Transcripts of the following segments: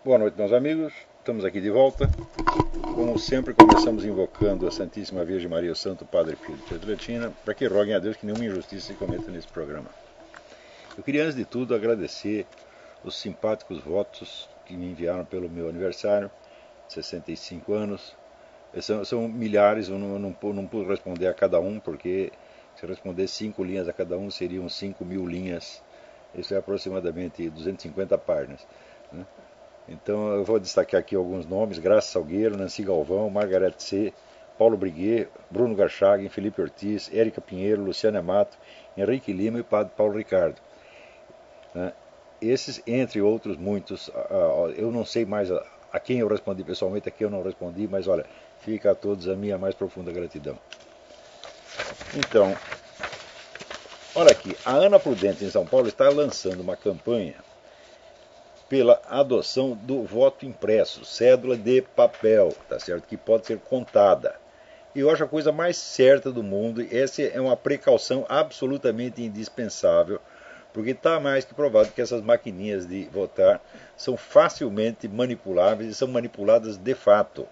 Boa noite, meus amigos. Estamos aqui de volta. Como sempre, começamos invocando a Santíssima Virgem Maria, o Santo Padre Pio de Pietrelcina, para que roguem a Deus que nenhuma injustiça se cometa nesse programa. Eu queria, antes de tudo, agradecer os simpáticos votos que me enviaram pelo meu aniversário, 65 anos. São milhares, eu não pude responder a cada um, porque se eu responder 5 linhas a cada um, seriam 5.000 linhas. Isso é aproximadamente 250 páginas, né? Então eu vou destacar aqui alguns nomes: Graça Salgueiro, Nancy Galvão, Margarete C., Paulo Briguet, Bruno Garchagen, Felipe Ortiz, Érica Pinheiro, Luciana Mato, Henrique Lima e Padre Paulo Ricardo. Esses, entre outros muitos, eu não sei mais a quem eu respondi pessoalmente, a quem eu não respondi, mas olha, fica a todos a minha mais profunda gratidão. Então, olha aqui, a Ana Prudente em São Paulo está lançando uma campanha pela adoção do voto impresso, cédula de papel, tá certo? Que pode ser contada. E eu acho a coisa mais certa do mundo. Essa é uma precaução absolutamente indispensável, porque está mais que provado que essas maquininhas de votar são facilmente manipuláveis e são manipuladas de fato,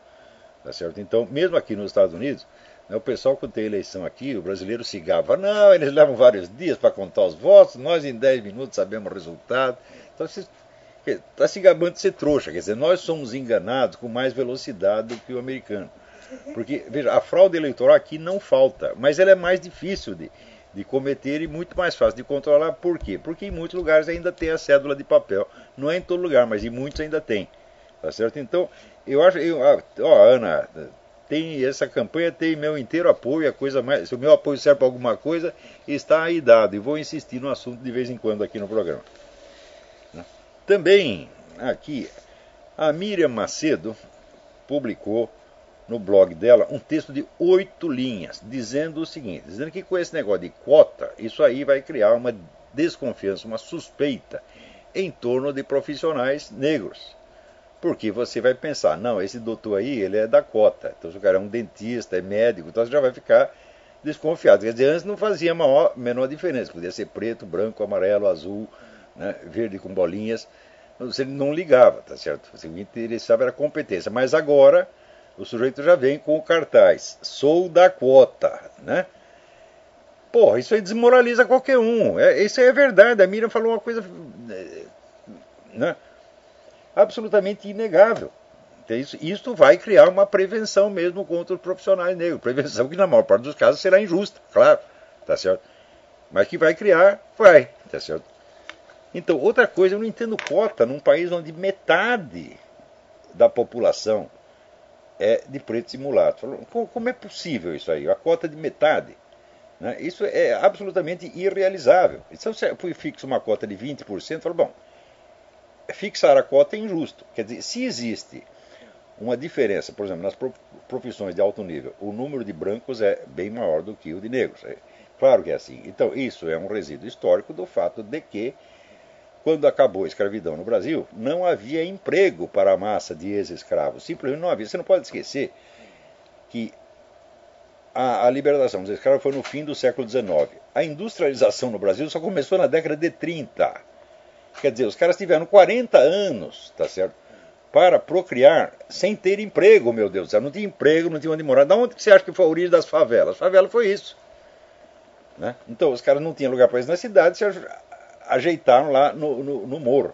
tá certo? Então, mesmo aqui nos Estados Unidos, né, o pessoal, quando tem eleição aqui, o brasileiro se gaba: não, eles levam vários dias para contar os votos, nós em 10 minutos sabemos o resultado. Então, está se gabando de ser trouxa, quer dizer, nós somos enganados com mais velocidade do que o americano. Porque, veja, a fraude eleitoral aqui não falta, mas ela é mais difícil de cometer e muito mais fácil de controlar. Por quê? Porque em muitos lugares ainda tem a cédula de papel. Não é em todo lugar, mas em muitos ainda tem. Tá certo? Então, eu acho. Ana, essa campanha tem meu inteiro apoio. A coisa mais, se o meu apoio serve para alguma coisa, está aí dado. E vou insistir no assunto de vez em quando aqui no programa. Também, aqui, a Miriam Macedo publicou no blog dela um texto de 8 linhas, dizendo o seguinte: dizendo que com esse negócio de quota, isso aí vai criar uma desconfiança, uma suspeita em torno de profissionais negros. Porque você vai pensar: não, esse doutor aí, ele é da cota, então se o cara é um dentista, é médico, então você já vai ficar desconfiado. Quer dizer, antes não fazia menor diferença, podia ser preto, branco, amarelo, azul, né, verde com bolinhas, você não ligava, tá certo? O que interessava era a competência. Mas agora o sujeito já vem com o cartaz: sou da quota, né? Porra, isso aí desmoraliza qualquer um. Isso aí é verdade. A Miriam falou uma coisa, né, absolutamente inegável. Isso vai criar uma prevenção mesmo contra os profissionais negros. Prevenção que na maior parte dos casos será injusta, claro, tá certo? Mas que vai criar, vai, tá certo? Então, outra coisa, eu não entendo cota num país onde metade da população é de pretos e mulatos. Como é possível isso aí? A cota de metade? Né? Isso é absolutamente irrealizável. Então, se eu fixo uma cota de 20%, eu falo, bom, fixar a cota é injusto. Quer dizer, se existe uma diferença, por exemplo, nas profissões de alto nível, o número de brancos é bem maior do que o de negros. Claro que é assim. Então, isso é um resíduo histórico do fato de que, quando acabou a escravidão no Brasil, não havia emprego para a massa de ex-escravos. Simplesmente não havia. Você não pode esquecer que a libertação dos escravos foi no fim do século XIX. A industrialização no Brasil só começou na década de 30. Quer dizer, os caras tiveram 40 anos, tá certo, para procriar sem ter emprego, meu Deus do céu. Não tinha emprego, não tinha onde morar. Da onde você acha que foi a origem das favelas? A favela foi isso, né? Então, os caras não tinham lugar para isso na cidade, se ajeitaram lá no morro,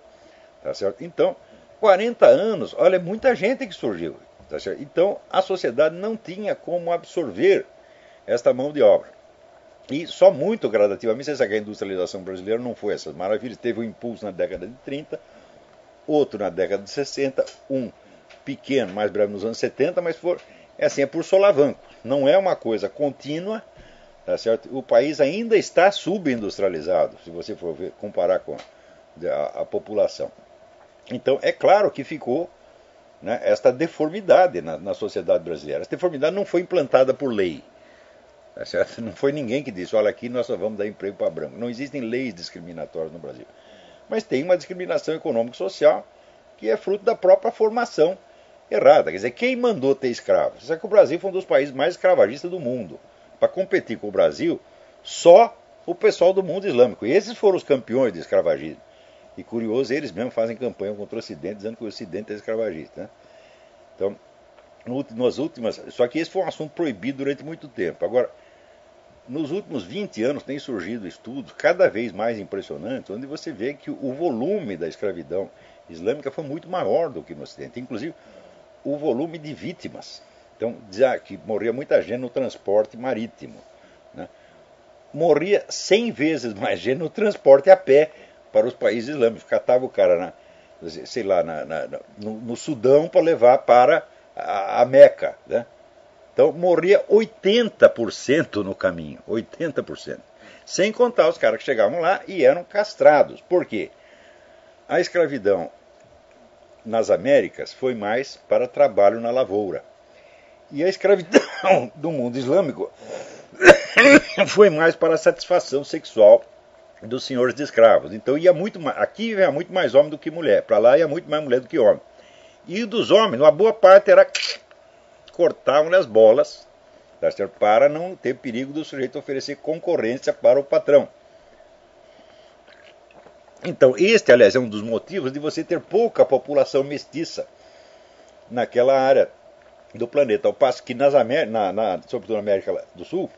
tá certo? Então, 40 anos, olha, é muita gente que surgiu, tá certo? Então, a sociedade não tinha como absorver esta mão de obra. E só muito gradativamente, você sabe que a industrialização brasileira não foi essas maravilhas. Teve um impulso na década de 30, outro na década de 60, um pequeno, mais breve nos anos 70, mas é por solavanco. Não é uma coisa contínua, tá certo? O país ainda está subindustrializado, se você for comparar com a população. Então, é claro que ficou, né, esta deformidade na sociedade brasileira. Essa deformidade não foi implantada por lei. Tá certo? Não foi ninguém que disse: olha, aqui nós só vamos dar emprego para branco. Não existem leis discriminatórias no Brasil. Mas tem uma discriminação econômico-social que é fruto da própria formação errada. Quer dizer, quem mandou ter escravos? Você sabe que o Brasil foi um dos países mais escravagistas do mundo. Para competir com o Brasil, só o pessoal do mundo islâmico. E esses foram os campeões de escravagismo. E curioso, eles mesmos fazem campanha contra o Ocidente, dizendo que o Ocidente é escravagista. Né? Então, nas últimas. Só que esse foi um assunto proibido durante muito tempo. Agora, nos últimos 20 anos têm surgido estudos cada vez mais impressionantes, onde você vê que o volume da escravidão islâmica foi muito maior do que no Ocidente. Inclusive, o volume de vítimas. Então, dizia que morria muita gente no transporte marítimo. Né? Morria 100 vezes mais gente no transporte a pé para os países islâmicos. Catava o cara no Sudão para levar para a Meca. Né? Então morria 80% no caminho. 80%. Sem contar os caras que chegavam lá e eram castrados. Por quê? A escravidão nas Américas foi mais para trabalho na lavoura. E a escravidão do mundo islâmico foi mais para a satisfação sexual dos senhores de escravos. Então ia muito mais, aqui ia muito mais homem do que mulher, para lá ia muito mais mulher do que homem. E dos homens, uma boa parte era cortavam-lhe as bolas, tá certo? Para não ter perigo do sujeito oferecer concorrência para o patrão. Então este, aliás, é um dos motivos de você ter pouca população mestiça naquela área do planeta. Ao passo que sobretudo na América do Sul,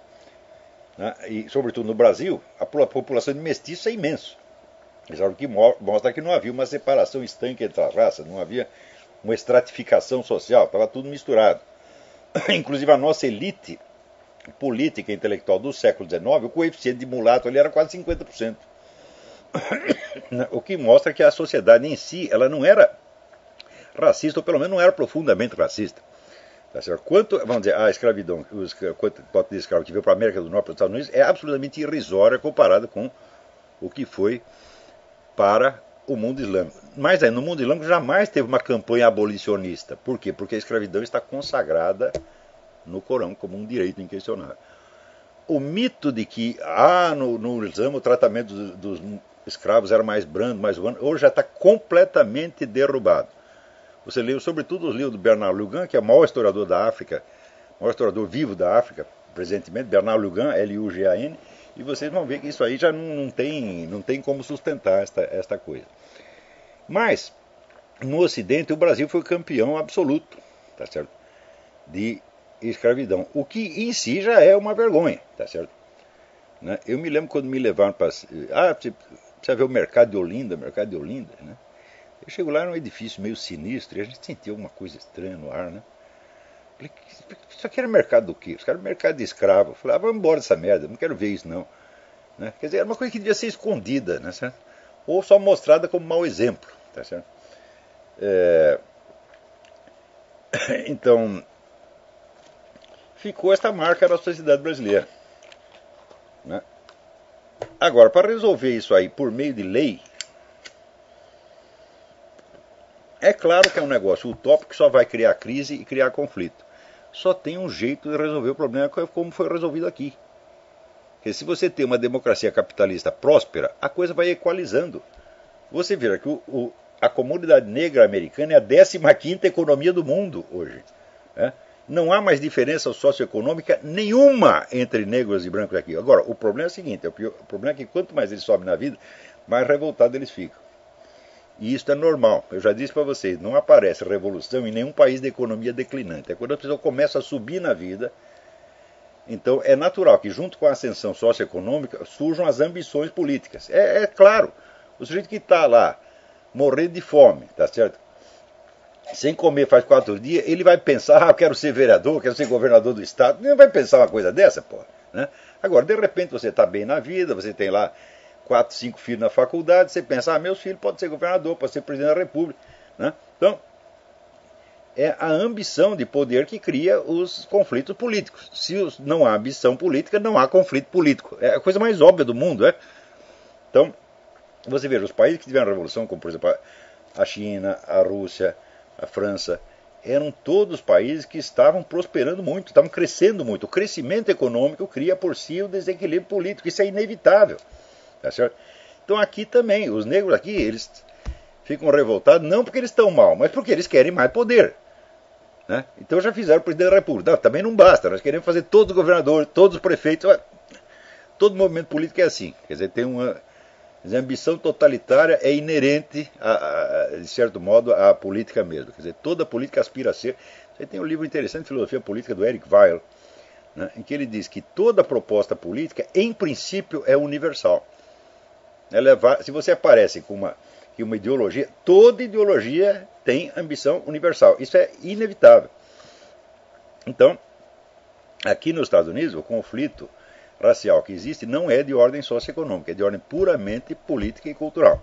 né, e sobretudo no Brasil, a população de mestiço é imenso. O que mostra que não havia uma separação estanque entre as raças, não havia uma estratificação social, estava tudo misturado. Inclusive a nossa elite política e intelectual do século XIX, o coeficiente de mulato ali era quase 50%. O que mostra que a sociedade em si ela não era racista, ou pelo menos não era profundamente racista. Tá certo? Quanto, vamos dizer, a escravidão, quanto de escravo que veio para a América do Norte, para os Estados Unidos, é absolutamente irrisória comparada com o que foi para o mundo islâmico. Mas aí, no mundo islâmico jamais teve uma campanha abolicionista. Por quê? Porque a escravidão está consagrada no Corão como um direito inquestionável. O mito de que no Islã o tratamento dos escravos era mais brando, mais humano, hoje já está completamente derrubado. Você leu sobretudo os livros do Bernard Lugan, que é o maior historiador da África, o maior historiador vivo da África, presentemente, Bernard Lugan, Lugan, e vocês vão ver que isso aí já não tem como sustentar esta coisa. Mas, no Ocidente, o Brasil foi campeão absoluto, tá certo? De escravidão, o que em si já é uma vergonha, tá certo? Né? Eu me lembro quando me levaram para... precisa ver o mercado de Olinda, né? Eu chego lá num edifício meio sinistro e a gente sentia alguma coisa estranha no ar, né? Falei, isso aqui era mercado do quê? Os caras eram mercado de escravo. Eu falei, vamos embora dessa merda, não quero ver isso não. Né? Quer dizer, era uma coisa que devia ser escondida, né? Certo? Ou só mostrada como mau exemplo, tá certo? Então, ficou esta marca na sociedade brasileira. Né? Agora, para resolver isso aí por meio de lei, é claro que é um negócio utópico que só vai criar crise e criar conflito. Só tem um jeito de resolver o problema como foi resolvido aqui. Porque se você tem uma democracia capitalista próspera, a coisa vai equalizando. Você vê que a comunidade negra americana é a 15ª economia do mundo hoje. Né? Não há mais diferença socioeconômica nenhuma entre negros e brancos aqui. Agora, o problema é o seguinte, o problema é que quanto mais eles sobem na vida, mais revoltados eles ficam. E isso é normal. Eu já disse para vocês, não aparece revolução em nenhum país de economia declinante. É quando a pessoa começa a subir na vida, então é natural que junto com a ascensão socioeconômica surjam as ambições políticas. É claro, o sujeito que está lá, morrendo de fome, tá certo? Sem comer faz 4 dias, ele vai pensar, eu quero ser vereador, quero ser governador do estado. Não vai pensar uma coisa dessa, pô. Né? Agora, de repente você está bem na vida, você tem lá 4, 5 filhos na faculdade, você pensa, meus filhos podem ser governador, podem ser presidente da república. Né? Então, é a ambição de poder que cria os conflitos políticos. Se não há ambição política, não há conflito político. É a coisa mais óbvia do mundo. Então, você veja, os países que tiveram revolução, como por exemplo a China, a Rússia, a França, eram todos países que estavam prosperando muito, estavam crescendo muito. O crescimento econômico cria por si o desequilíbrio político, isso é inevitável. Tá certo? Então aqui também, os negros aqui, eles ficam revoltados não porque eles estão mal, mas porque eles querem mais poder. Né? Então já fizeram o presidente da república. Não, também não basta, nós queremos fazer todos os governadores, todos os prefeitos. Todo movimento político é assim. Quer dizer, tem A ambição totalitária é inerente, de certo modo, à política mesmo. Quer dizer, toda política aspira a ser. Você tem um livro interessante, Filosofia Política, do Eric Weil, né, em que ele diz que toda proposta política, em princípio, é universal. Se você aparece com uma ideologia, toda ideologia tem ambição universal. Isso é inevitável. Então, aqui nos Estados Unidos, o conflito racial que existe não é de ordem socioeconômica, é de ordem puramente política e cultural.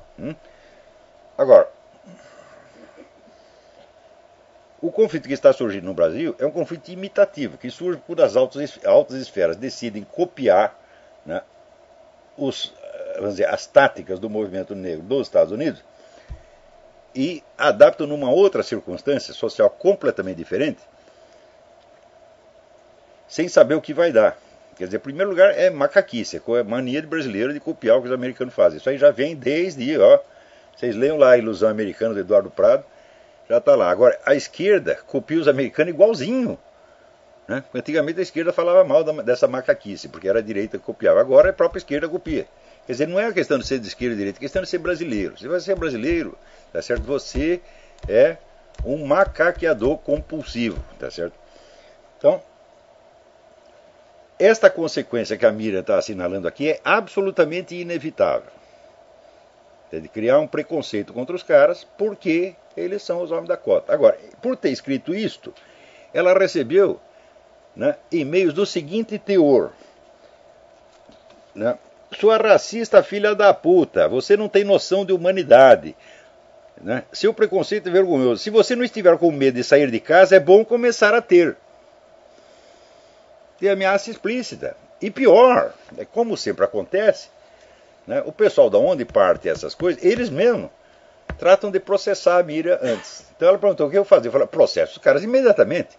Agora, o conflito que está surgindo no Brasil é um conflito imitativo, que surge quando as altas esferas decidem copiar, né, as táticas do movimento negro dos Estados Unidos e adaptam numa outra circunstância social completamente diferente, sem saber o que vai dar. Quer dizer, em primeiro lugar, é macaquice, é mania de brasileiro de copiar o que os americanos fazem. Isso aí já vem desde, vocês leiam lá a Ilusão Americana do Eduardo Prado, já está lá. Agora, a esquerda copia os americanos igualzinho. Né? Antigamente a esquerda falava mal dessa macaquice, porque era a direita que copiava. Agora a própria esquerda copia. Quer dizer, não é a questão de ser de esquerda ou de direita, é a questão de ser brasileiro. Se você é brasileiro, tá certo? Você é um macaqueador compulsivo, tá certo? Então, esta consequência que a Miriam está assinalando aqui é absolutamente inevitável. É de criar um preconceito contra os caras porque eles são os homens da cota. Agora, por ter escrito isto, ela recebeu, né, e-mails do seguinte teor. Né? Sua racista filha da puta, você não tem noção de humanidade. Né? Seu preconceito é vergonhoso. Se você não estiver com medo de sair de casa, é bom começar a ter. Tem ameaça explícita. E pior, como sempre acontece, né, o pessoal da onde parte essas coisas, eles mesmos tratam de processar a Miriam antes. Então ela perguntou o que eu fazia. Eu falei, processo os caras imediatamente.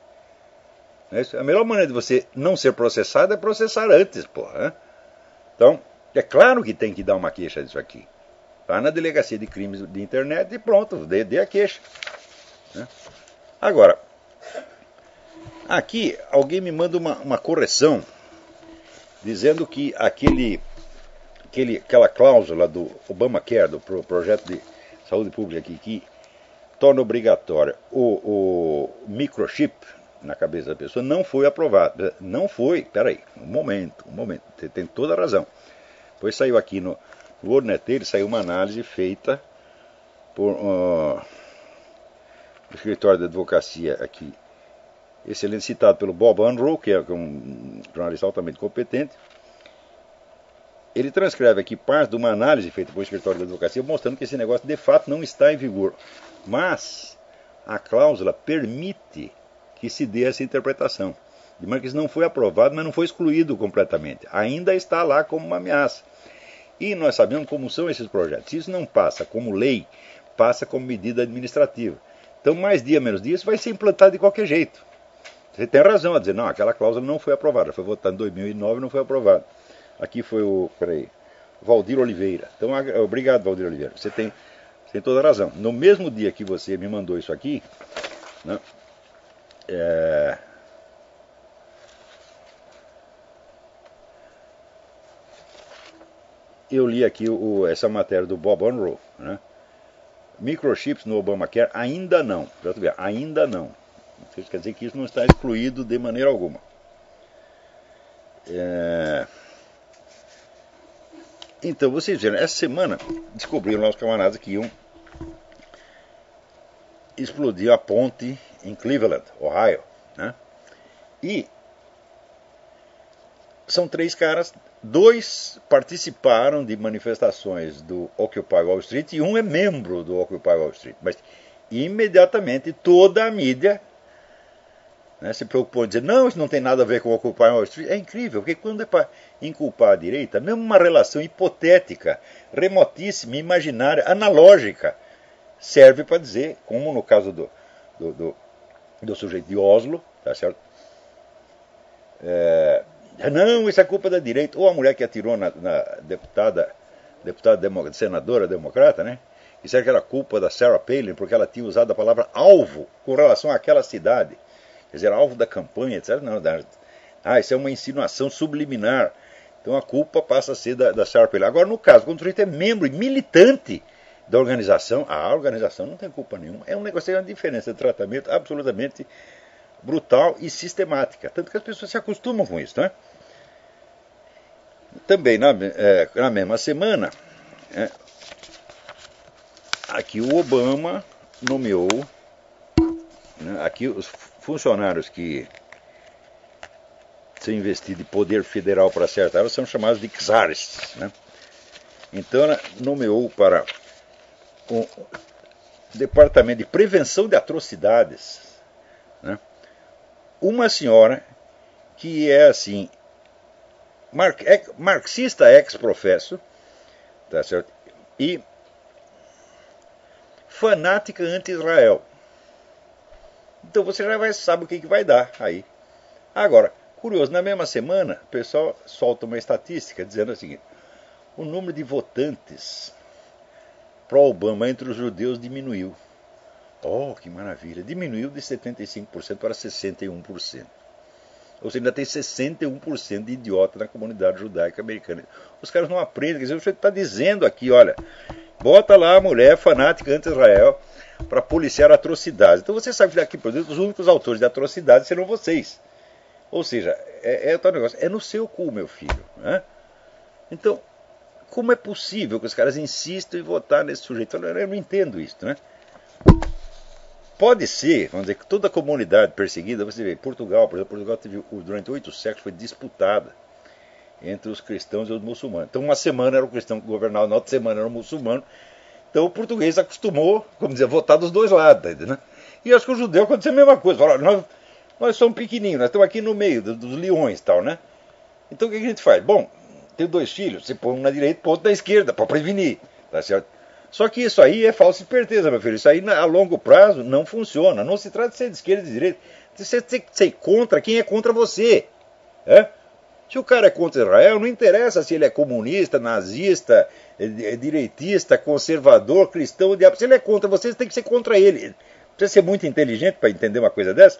A melhor maneira de você não ser processado é processar antes, porra. Né? Então, é claro que tem que dar uma queixa disso aqui. Vai na delegacia de crimes de internet e pronto, dê a queixa. Né? Agora, aqui alguém me manda uma correção, dizendo que aquela cláusula do Obamacare, do projeto de saúde pública aqui, que torna obrigatório o microchip na cabeça da pessoa, não foi aprovado. Não foi, peraí, um momento, você tem toda a razão. Depois saiu aqui no World Net Daily, saiu uma análise feita por o escritório de advocacia aqui, excelente, citado pelo Bob Unruh, que é um jornalista altamente competente. Ele transcreve aqui parte de uma análise feita pelo escritório de advocacia, mostrando que esse negócio de fato não está em vigor. Mas a cláusula permite que se dê essa interpretação. De maneira que isso não foi aprovado, mas não foi excluído completamente. Ainda está lá como uma ameaça. E nós sabemos como são esses projetos. Se isso não passa como lei, passa como medida administrativa. Então, mais dia, menos dia, isso vai ser implantado de qualquer jeito. Você tem razão a dizer, não, aquela cláusula não foi aprovada. Foi votada em 2009 e não foi aprovada. Aqui foi o Valdir Oliveira. Então, obrigado, Valdir Oliveira. Você tem toda a razão. No mesmo dia que você me mandou isso aqui, né, eu li aqui essa matéria do Bob Unruh, né? Microchips no Obamacare ainda não. Ainda não. Isso quer dizer que isso não está excluído de maneira alguma. Então, vocês viram, essa semana descobriram lá os camaradas que iam explodir a ponte em Cleveland, Ohio. Né? E são 3 caras, 2 participaram de manifestações do Occupy Wall Street e um é membro do Occupy Wall Street. Mas imediatamente toda a mídia, né, se preocupou em dizer, não, isso não tem nada a ver com o Occupy Wall Street. É incrível, porque quando é para inculpar a direita, mesmo uma relação hipotética, remotíssima, imaginária, analógica, serve para dizer, como no caso do sujeito de Oslo, tá certo? Não, isso é culpa da direita. Ou a mulher que atirou na senadora democrata, né? Isso que era culpa da Sarah Palin, porque ela tinha usado a palavra alvo com relação àquela cidade. Quer dizer, alvo da campanha, etc. Não, isso é uma insinuação subliminar Então a culpa passa a ser da Sarah Palin. Agora, no caso, quando o sujeito é membro e militante da organização, a organização não tem culpa nenhuma. É um negócio, tem uma diferença de tratamento absolutamente brutal e sistemática. Tanto que as pessoas se acostumam com isso, né? Também na mesma semana, aqui o Obama nomeou, né, aqui os funcionários que são investidos de poder federal para certa área são chamados de czares, né? Então ela nomeou para o Departamento de Prevenção de Atrocidades, né, uma senhora que é assim, marxista ex-professo, tá certo? E fanática anti-Israel. Então você já sabe o que vai dar aí. Agora, curioso, na mesma semana, o pessoal solta uma estatística dizendo o seguinte: o número de votantes pró-Obama entre os judeus diminuiu. Oh, que maravilha! Diminuiu de 75% para 61%. Ou seja, ainda tem 61% de idiota na comunidade judaica americana. Os caras não aprendem. Quer dizer, você está dizendo aqui, olha, bota lá a mulher fanática anti-Israel para policiar atrocidades. Então você sabe que daqui por dentro os únicos autores de atrocidades serão vocês. Ou seja, é tal negócio. É no seu cu, meu filho. Né? Então, como é possível que os caras insistam em votar nesse sujeito? Eu não entendo isso, né? Pode ser, vamos dizer, que toda a comunidade perseguida, você vê, Portugal, por exemplo, Portugal teve, durante 8 séculos foi disputada entre os cristãos e os muçulmanos. Então uma semana era o cristão que governava, na outra semana era o muçulmano. Então o português acostumou, como dizer, a votar dos dois lados, né? E acho que o judeu aconteceu a mesma coisa. Fala, nós somos pequenininhos, nós estamos aqui no meio dos leões e tal, né? Então o que a gente faz? Bom, tenho 2 filhos, você põe um na direita e põe outro na esquerda, para prevenir, tá certo? Só que isso aí é falsa esperteza, meu filho. Isso aí a longo prazo não funciona. Não se trata de ser de esquerda e de direita. Você tem que ser contra quem é contra você. Se o cara é contra Israel, não interessa se ele é comunista, nazista, direitista, conservador, cristão, diabo. Se ele é contra você, você tem que ser contra ele. Precisa ser muito inteligente para entender uma coisa dessa.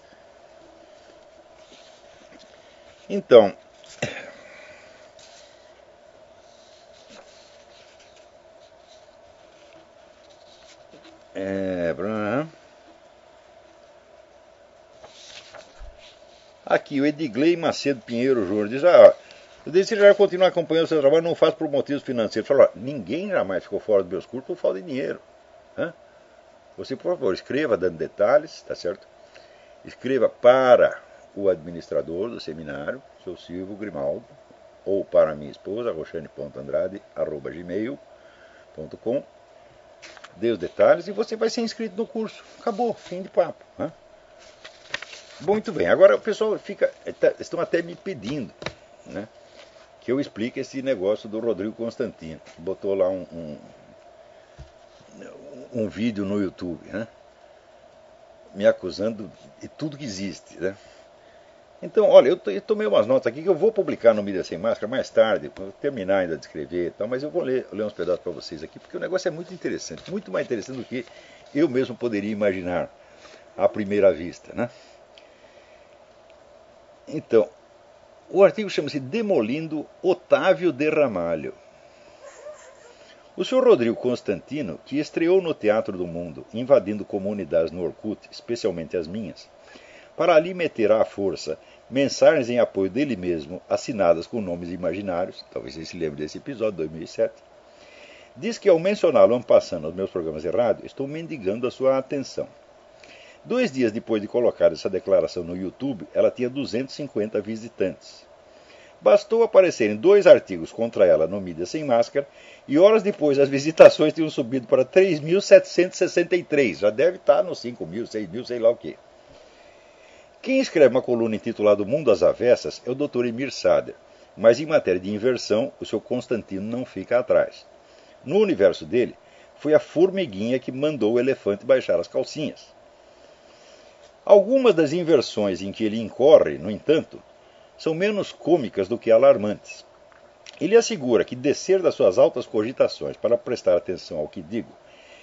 Então, aqui o Edgley Macedo Pinheiro Júnior diz: eu desejaria continuar acompanhando o seu trabalho, não faço por motivos financeiros. Fala, ninguém jamais ficou fora dos meus cursos por falta de dinheiro. Você, por favor, escreva dando detalhes, tá certo? Escreva para o administrador do seminário, seu Silvio Grimaldo, ou para minha esposa, roxane.andrade@gmail.com. Dê os detalhes e você vai ser inscrito no curso. Acabou, fim de papo. Muito bem, agora o pessoal estão até me pedindo, né, que eu explique esse negócio do Rodrigo Constantino. Botou lá um vídeo no YouTube, né, me acusando de tudo que existe, né. Então, olha, eu tomei umas notas aqui que eu vou publicar no Mídia Sem Máscara mais tarde, quando eu terminar ainda de escrever e tal, mas eu vou ler uns pedaços para vocês aqui, porque o negócio é muito interessante, muito mais interessante do que eu mesmo poderia imaginar à primeira vista, né. Então, o artigo chama-se Demolindo Otávio de Ramalho. O senhor Rodrigo Constantino, que estreou no Teatro do Mundo, invadindo comunidades no Orkut, especialmente as minhas, para ali meter à força mensagens em apoio dele mesmo, assinadas com nomes imaginários, talvez você se lembre desse episódio, 2007, diz que ao mencioná-lo en passant nos meus programas de rádio, estou mendigando a sua atenção. 2 dias depois de colocar essa declaração no YouTube, ela tinha 250 visitantes. Bastou aparecerem 2 artigos contra ela no Mídia Sem Máscara e horas depois as visitações tinham subido para 3.763. Já deve estar nos 5.000, 6.000, sei lá o quê. Quem escreve uma coluna intitulada Mundo às Avessas é o Dr. Emir Sader, mas em matéria de inversão, o seu Constantino não fica atrás. No universo dele, foi a formiguinha que mandou o elefante baixar as calcinhas. Algumas das inversões em que ele incorre, no entanto, são menos cômicas do que alarmantes. Ele assegura que descer das suas altas cogitações para prestar atenção ao que digo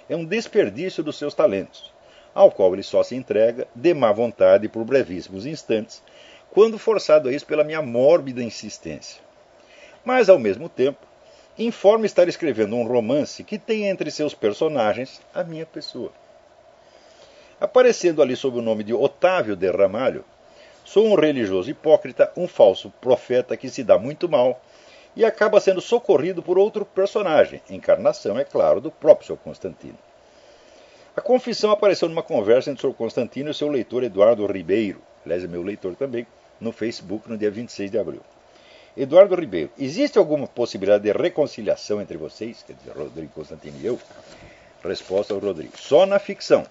é um desperdício dos seus talentos, ao qual ele só se entrega, de má vontade por brevíssimos instantes, quando forçado a isso pela minha mórbida insistência. mas, ao mesmo tempo, informa estar escrevendo um romance que tem entre seus personagens a minha pessoa. Aparecendo ali sob o nome de Otávio de Ramalho, sou um religioso hipócrita, um falso profeta que se dá muito mal e acaba sendo socorrido por outro personagem, encarnação, é claro, do próprio Sr. Constantino. A confissão apareceu numa conversa entre o Sr. Constantino e o seu leitor Eduardo Ribeiro, aliás, é meu leitor também, no Facebook no dia 26 de abril. Eduardo Ribeiro, existe alguma possibilidade de reconciliação entre vocês, quer dizer, Rodrigo Constantino e eu? Resposta ao Rodrigo, só na ficção.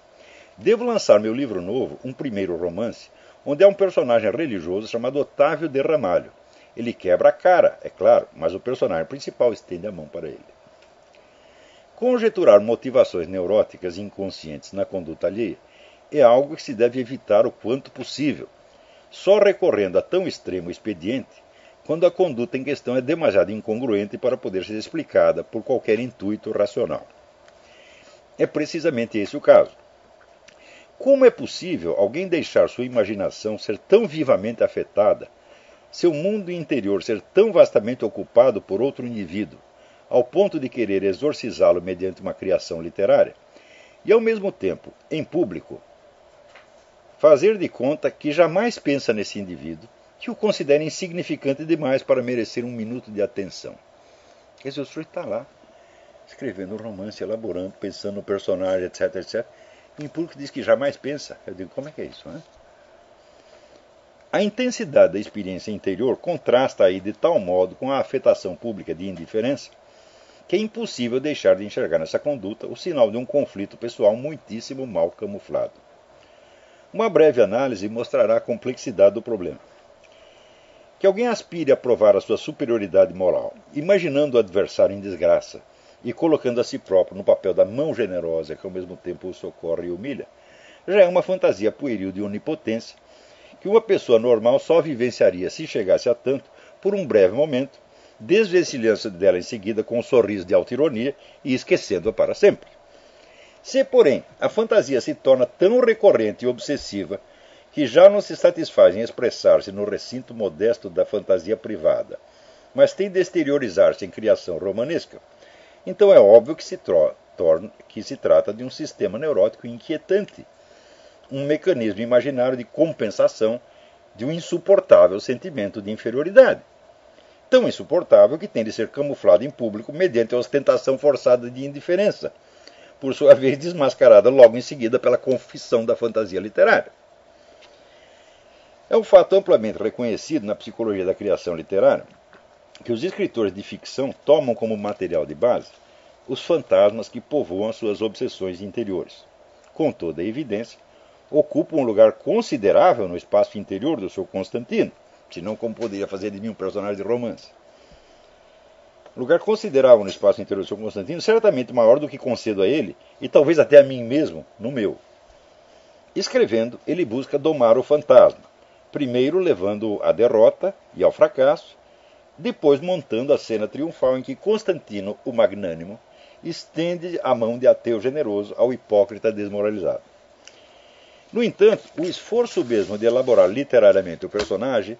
Devo lançar meu livro novo, um primeiro romance, onde há um personagem religioso chamado Otávio de Ramalho. Ele quebra a cara, é claro, mas o personagem principal estende a mão para ele. Conjecturar motivações neuróticas e inconscientes na conduta alheia é algo que se deve evitar o quanto possível, só recorrendo a tão extremo expediente quando a conduta em questão é demasiado incongruente para poder ser explicada por qualquer intuito racional. É precisamente esse o caso. Como é possível alguém deixar sua imaginação ser tão vivamente afetada, seu mundo interior ser tão vastamente ocupado por outro indivíduo, ao ponto de querer exorcizá-lo mediante uma criação literária, e ao mesmo tempo, em público, fazer de conta que jamais pensa nesse indivíduo, que o considera insignificante demais para merecer um minuto de atenção? Quer dizer, o senhor está lá, escrevendo um romance, elaborando, pensando no personagem, etc, etc, e em público diz que jamais pensa. Eu digo, como é que é isso, né? A intensidade da experiência interior contrasta aí de tal modo com a afetação pública de indiferença que é impossível deixar de enxergar nessa conduta o sinal de um conflito pessoal muitíssimo mal camuflado. Uma breve análise mostrará a complexidade do problema. Que alguém aspire a provar a sua superioridade moral, imaginando o adversário em desgraça e colocando a si próprio no papel da mão generosa que ao mesmo tempo o socorre e humilha, já é uma fantasia pueril de onipotência que uma pessoa normal só vivenciaria, se chegasse a tanto, por um breve momento, desvencilhando-se dela em seguida com um sorriso de autoironia e esquecendo-a para sempre. Se, porém, a fantasia se torna tão recorrente e obsessiva que já não se satisfaz em expressar-se no recinto modesto da fantasia privada, mas tem de exteriorizar-se em criação romanesca, então é óbvio que se trata de um sistema neurótico inquietante, um mecanismo imaginário de compensação de um insuportável sentimento de inferioridade. Tão insuportável que tem de ser camuflado em público mediante a ostentação forçada de indiferença, por sua vez desmascarada logo em seguida pela confissão da fantasia literária. É um fato amplamente reconhecido na psicologia da criação literária que os escritores de ficção tomam como material de base os fantasmas que povoam suas obsessões interiores. Com toda a evidência, ocupam um lugar considerável no espaço interior do Sr. Constantino, senão como poderia fazer de mim um personagem de romance. Lugar considerável no espaço interior do Sr. Constantino, certamente maior do que concedo a ele, e talvez até a mim mesmo, no meu. Escrevendo, ele busca domar o fantasma, primeiro levando-o à derrota e ao fracasso, depois montando a cena triunfal em que Constantino, o magnânimo, estende a mão de ateu generoso ao hipócrita desmoralizado. No entanto, o esforço mesmo de elaborar literariamente o personagem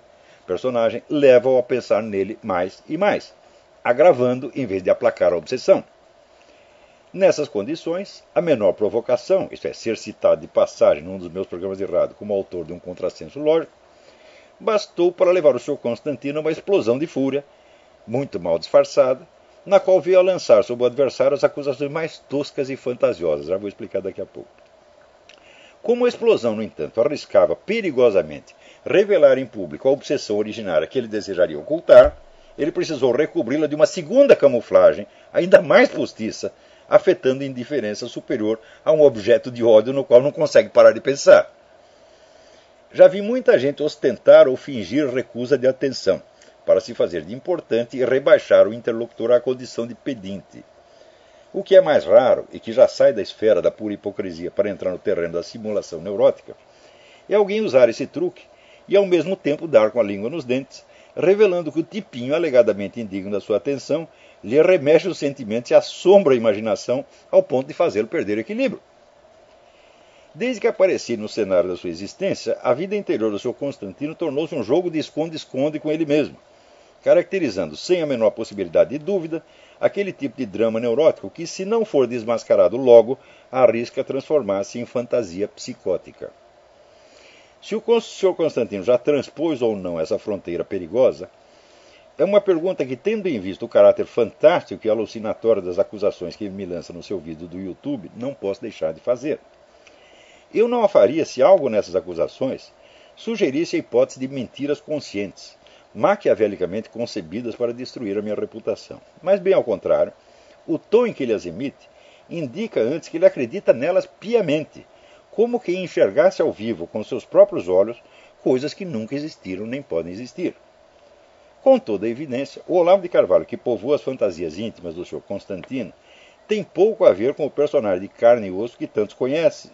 leva-o a pensar nele mais e mais, agravando em vez de aplacar a obsessão. Nessas condições, a menor provocação, isto é, ser citado de passagem num dos meus programas de rádio como autor de um contrassenso lógico, bastou para levar o Sr. Constantino a uma explosão de fúria, muito mal disfarçada, na qual veio a lançar sobre o adversário as acusações mais toscas e fantasiosas. Já vou explicar daqui a pouco. Como a explosão, no entanto, arriscava perigosamente revelar em público a obsessão originária que ele desejaria ocultar, ele precisou recobri-la de uma segunda camuflagem, ainda mais postiça, afetando indiferença superior a um objeto de ódio no qual não consegue parar de pensar. Já vi muita gente ostentar ou fingir recusa de atenção, para se fazer de importante e rebaixar o interlocutor à condição de pedinte. O que é mais raro, e que já sai da esfera da pura hipocrisia para entrar no terreno da simulação neurótica, é alguém usar esse truque e ao mesmo tempo dar com a língua nos dentes, revelando que o tipinho alegadamente indigno da sua atenção lhe remexe os sentimentos e assombra a imaginação ao ponto de fazê-lo perder o equilíbrio. Desde que apareci no cenário da sua existência, a vida interior do Sr. Constantino tornou-se um jogo de esconde-esconde com ele mesmo, caracterizando sem a menor possibilidade de dúvida aquele tipo de drama neurótico que, se não for desmascarado logo, arrisca transformar-se em fantasia psicótica. Se o Sr. Constantino já transpôs ou não essa fronteira perigosa, é uma pergunta que, tendo em vista o caráter fantástico e alucinatório das acusações que ele me lança no seu vídeo do YouTube, não posso deixar de fazer. Eu não a faria se algo nessas acusações sugerisse a hipótese de mentiras conscientes, maquiavelicamente concebidas para destruir a minha reputação. Mas, bem ao contrário, o tom em que ele as emite indica antes que ele acredita nelas piamente, como quem enxergasse ao vivo com seus próprios olhos coisas que nunca existiram nem podem existir. Com toda a evidência, o Olavo de Carvalho, que povoa as fantasias íntimas do Sr. Constantino, tem pouco a ver com o personagem de carne e osso que tantos conhecem,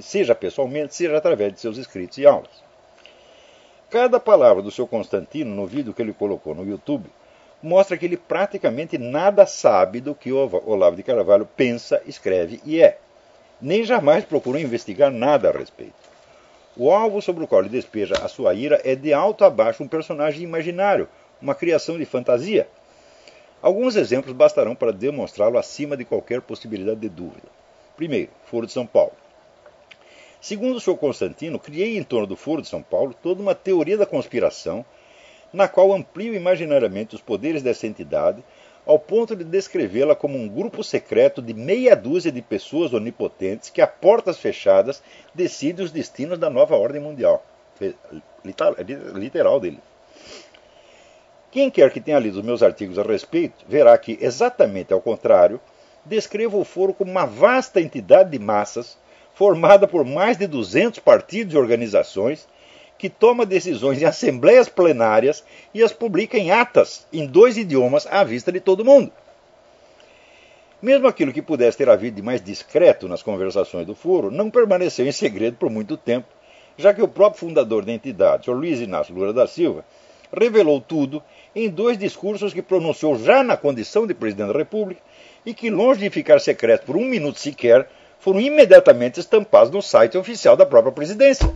seja pessoalmente, seja através de seus escritos e aulas. Cada palavra do Sr. Constantino, no vídeo que ele colocou no YouTube, mostra que ele praticamente nada sabe do que o Olavo de Carvalho pensa, escreve e é. Nem jamais procurou investigar nada a respeito. O alvo sobre o qual ele despeja a sua ira é de alto a baixo um personagem imaginário, uma criação de fantasia. Alguns exemplos bastarão para demonstrá-lo acima de qualquer possibilidade de dúvida. Primeiro, Foro de São Paulo. Segundo o Sr. Constantino, criei em torno do Foro de São Paulo toda uma teoria da conspiração, na qual amplio imaginariamente os poderes dessa entidade, ao ponto de descrevê-la como um grupo secreto de meia dúzia de pessoas onipotentes que, a portas fechadas, decidem os destinos da nova ordem mundial. Literal dele. Quem quer que tenha lido os meus artigos a respeito, verá que, exatamente ao contrário, descrevo o Foro como uma vasta entidade de massas, formada por mais de 200 partidos e organizações, que toma decisões em assembleias plenárias e as publica em atas, em 2 idiomas, à vista de todo mundo. Mesmo aquilo que pudesse ter havido de mais discreto nas conversações do Foro, não permaneceu em segredo por muito tempo, já que o próprio fundador da entidade, Sr. Luiz Inácio Lula da Silva, revelou tudo em 2 discursos que pronunciou já na condição de presidente da República e que, longe de ficar secreto por 1 minuto sequer, foram imediatamente estampados no site oficial da própria presidência.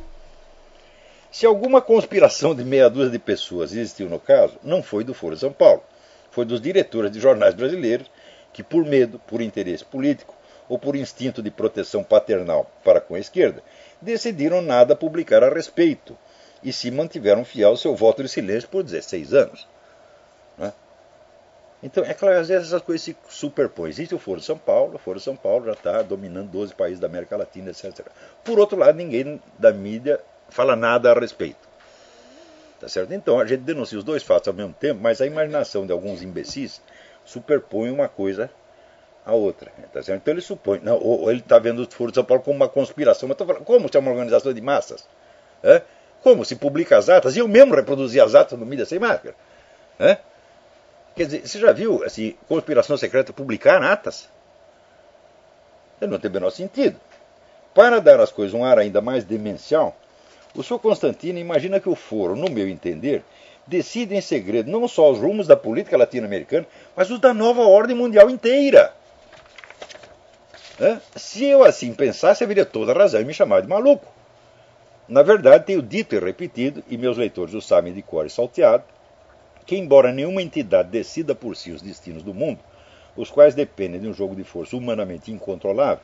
Se alguma conspiração de meia dúzia de pessoas existiu no caso, não foi do Foro de São Paulo. Foi dos diretores de jornais brasileiros que, por medo, por interesse político ou por instinto de proteção paternal para com a esquerda, decidiram nada publicar a respeito e se mantiveram fiel ao seu voto de silêncio por 16 anos. Então, é claro, às vezes essas coisas se superpõem. Existe o Foro de São Paulo já está dominando 12 países da América Latina, etc. Por outro lado, ninguém da mídia fala nada a respeito. Tá certo? Então, a gente denuncia os 2 fatos ao mesmo tempo, mas a imaginação de alguns imbecis superpõe uma coisa à outra. Tá certo? Então, ele supõe, não, ou ele está vendo o Foro de São Paulo como uma conspiração. Mas falando, como se é uma organização de massas? Como se publica as atas? E eu mesmo reproduzi as atas no Mídia Sem Máscara. Quer dizer, você já viu assim, conspiração secreta publicar atas? Não tem o menor sentido. Para dar às coisas um ar ainda mais demencial, o Sr. Constantino imagina que o Foro, no meu entender, decide em segredo não só os rumos da política latino-americana, mas os da nova ordem mundial inteira. Se eu assim pensasse, haveria toda a razão em me chamar de maluco. Na verdade, tenho dito e repetido, e meus leitores o sabem de cor e salteado, que, embora nenhuma entidade decida por si os destinos do mundo, os quais dependem de um jogo de força humanamente incontrolável,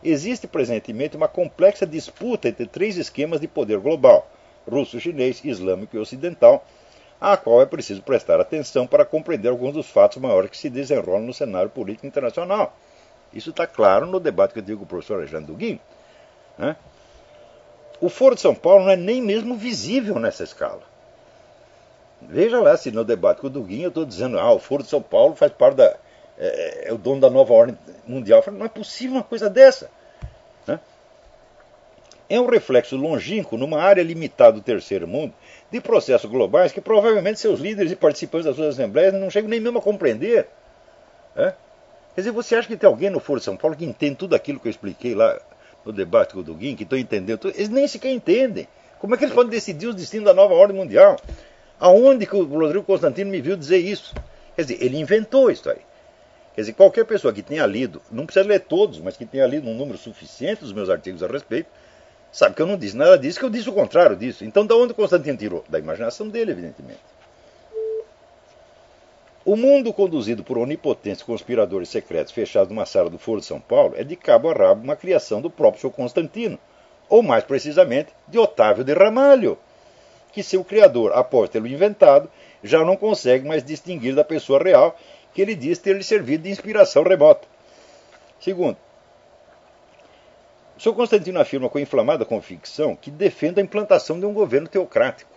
existe presentemente uma complexa disputa entre 3 esquemas de poder global, russo, chinês, islâmico e ocidental, à qual é preciso prestar atenção para compreender alguns dos fatos maiores que se desenrolam no cenário político internacional. Isso está claro no debate que eu tive com o professor Alexandre Duguin. O Foro de São Paulo não é nem mesmo visível nessa escala. Veja lá se no debate com o Duguin eu estou dizendo o Foro de São Paulo faz parte é o dono da nova ordem mundial. Eu falo, não é possível uma coisa dessa. É um reflexo longínquo, numa área limitada do terceiro mundo, de processos globais que provavelmente seus líderes e participantes das suas assembleias não chegam nem mesmo a compreender. Quer dizer, você acha que tem alguém no Foro de São Paulo que entende tudo aquilo que eu expliquei lá no debate com o Duguin, que estão entendendo tudo? Eles nem sequer entendem. Como é que eles podem decidir os destinos da nova ordem mundial? Aonde que o Rodrigo Constantino me viu dizer isso? Quer dizer, ele inventou isso aí. Quer dizer, qualquer pessoa que tenha lido, não precisa ler todos, mas que tenha lido um número suficiente dos meus artigos a respeito, sabe que eu não disse nada disso, que eu disse o contrário disso. Então, de onde o Constantino tirou? Da imaginação dele, evidentemente. O mundo conduzido por onipotentes conspiradores secretos fechados numa sala do Foro de São Paulo é de cabo a rabo uma criação do próprio Sr. Constantino, ou mais precisamente, de Otávio de Ramalho, que seu criador, após tê-lo inventado, já não consegue mais distinguir da pessoa real que ele diz ter lhe servido de inspiração remota. Segundo, o Sr. Constantino afirma com inflamada convicção que defende a implantação de um governo teocrático.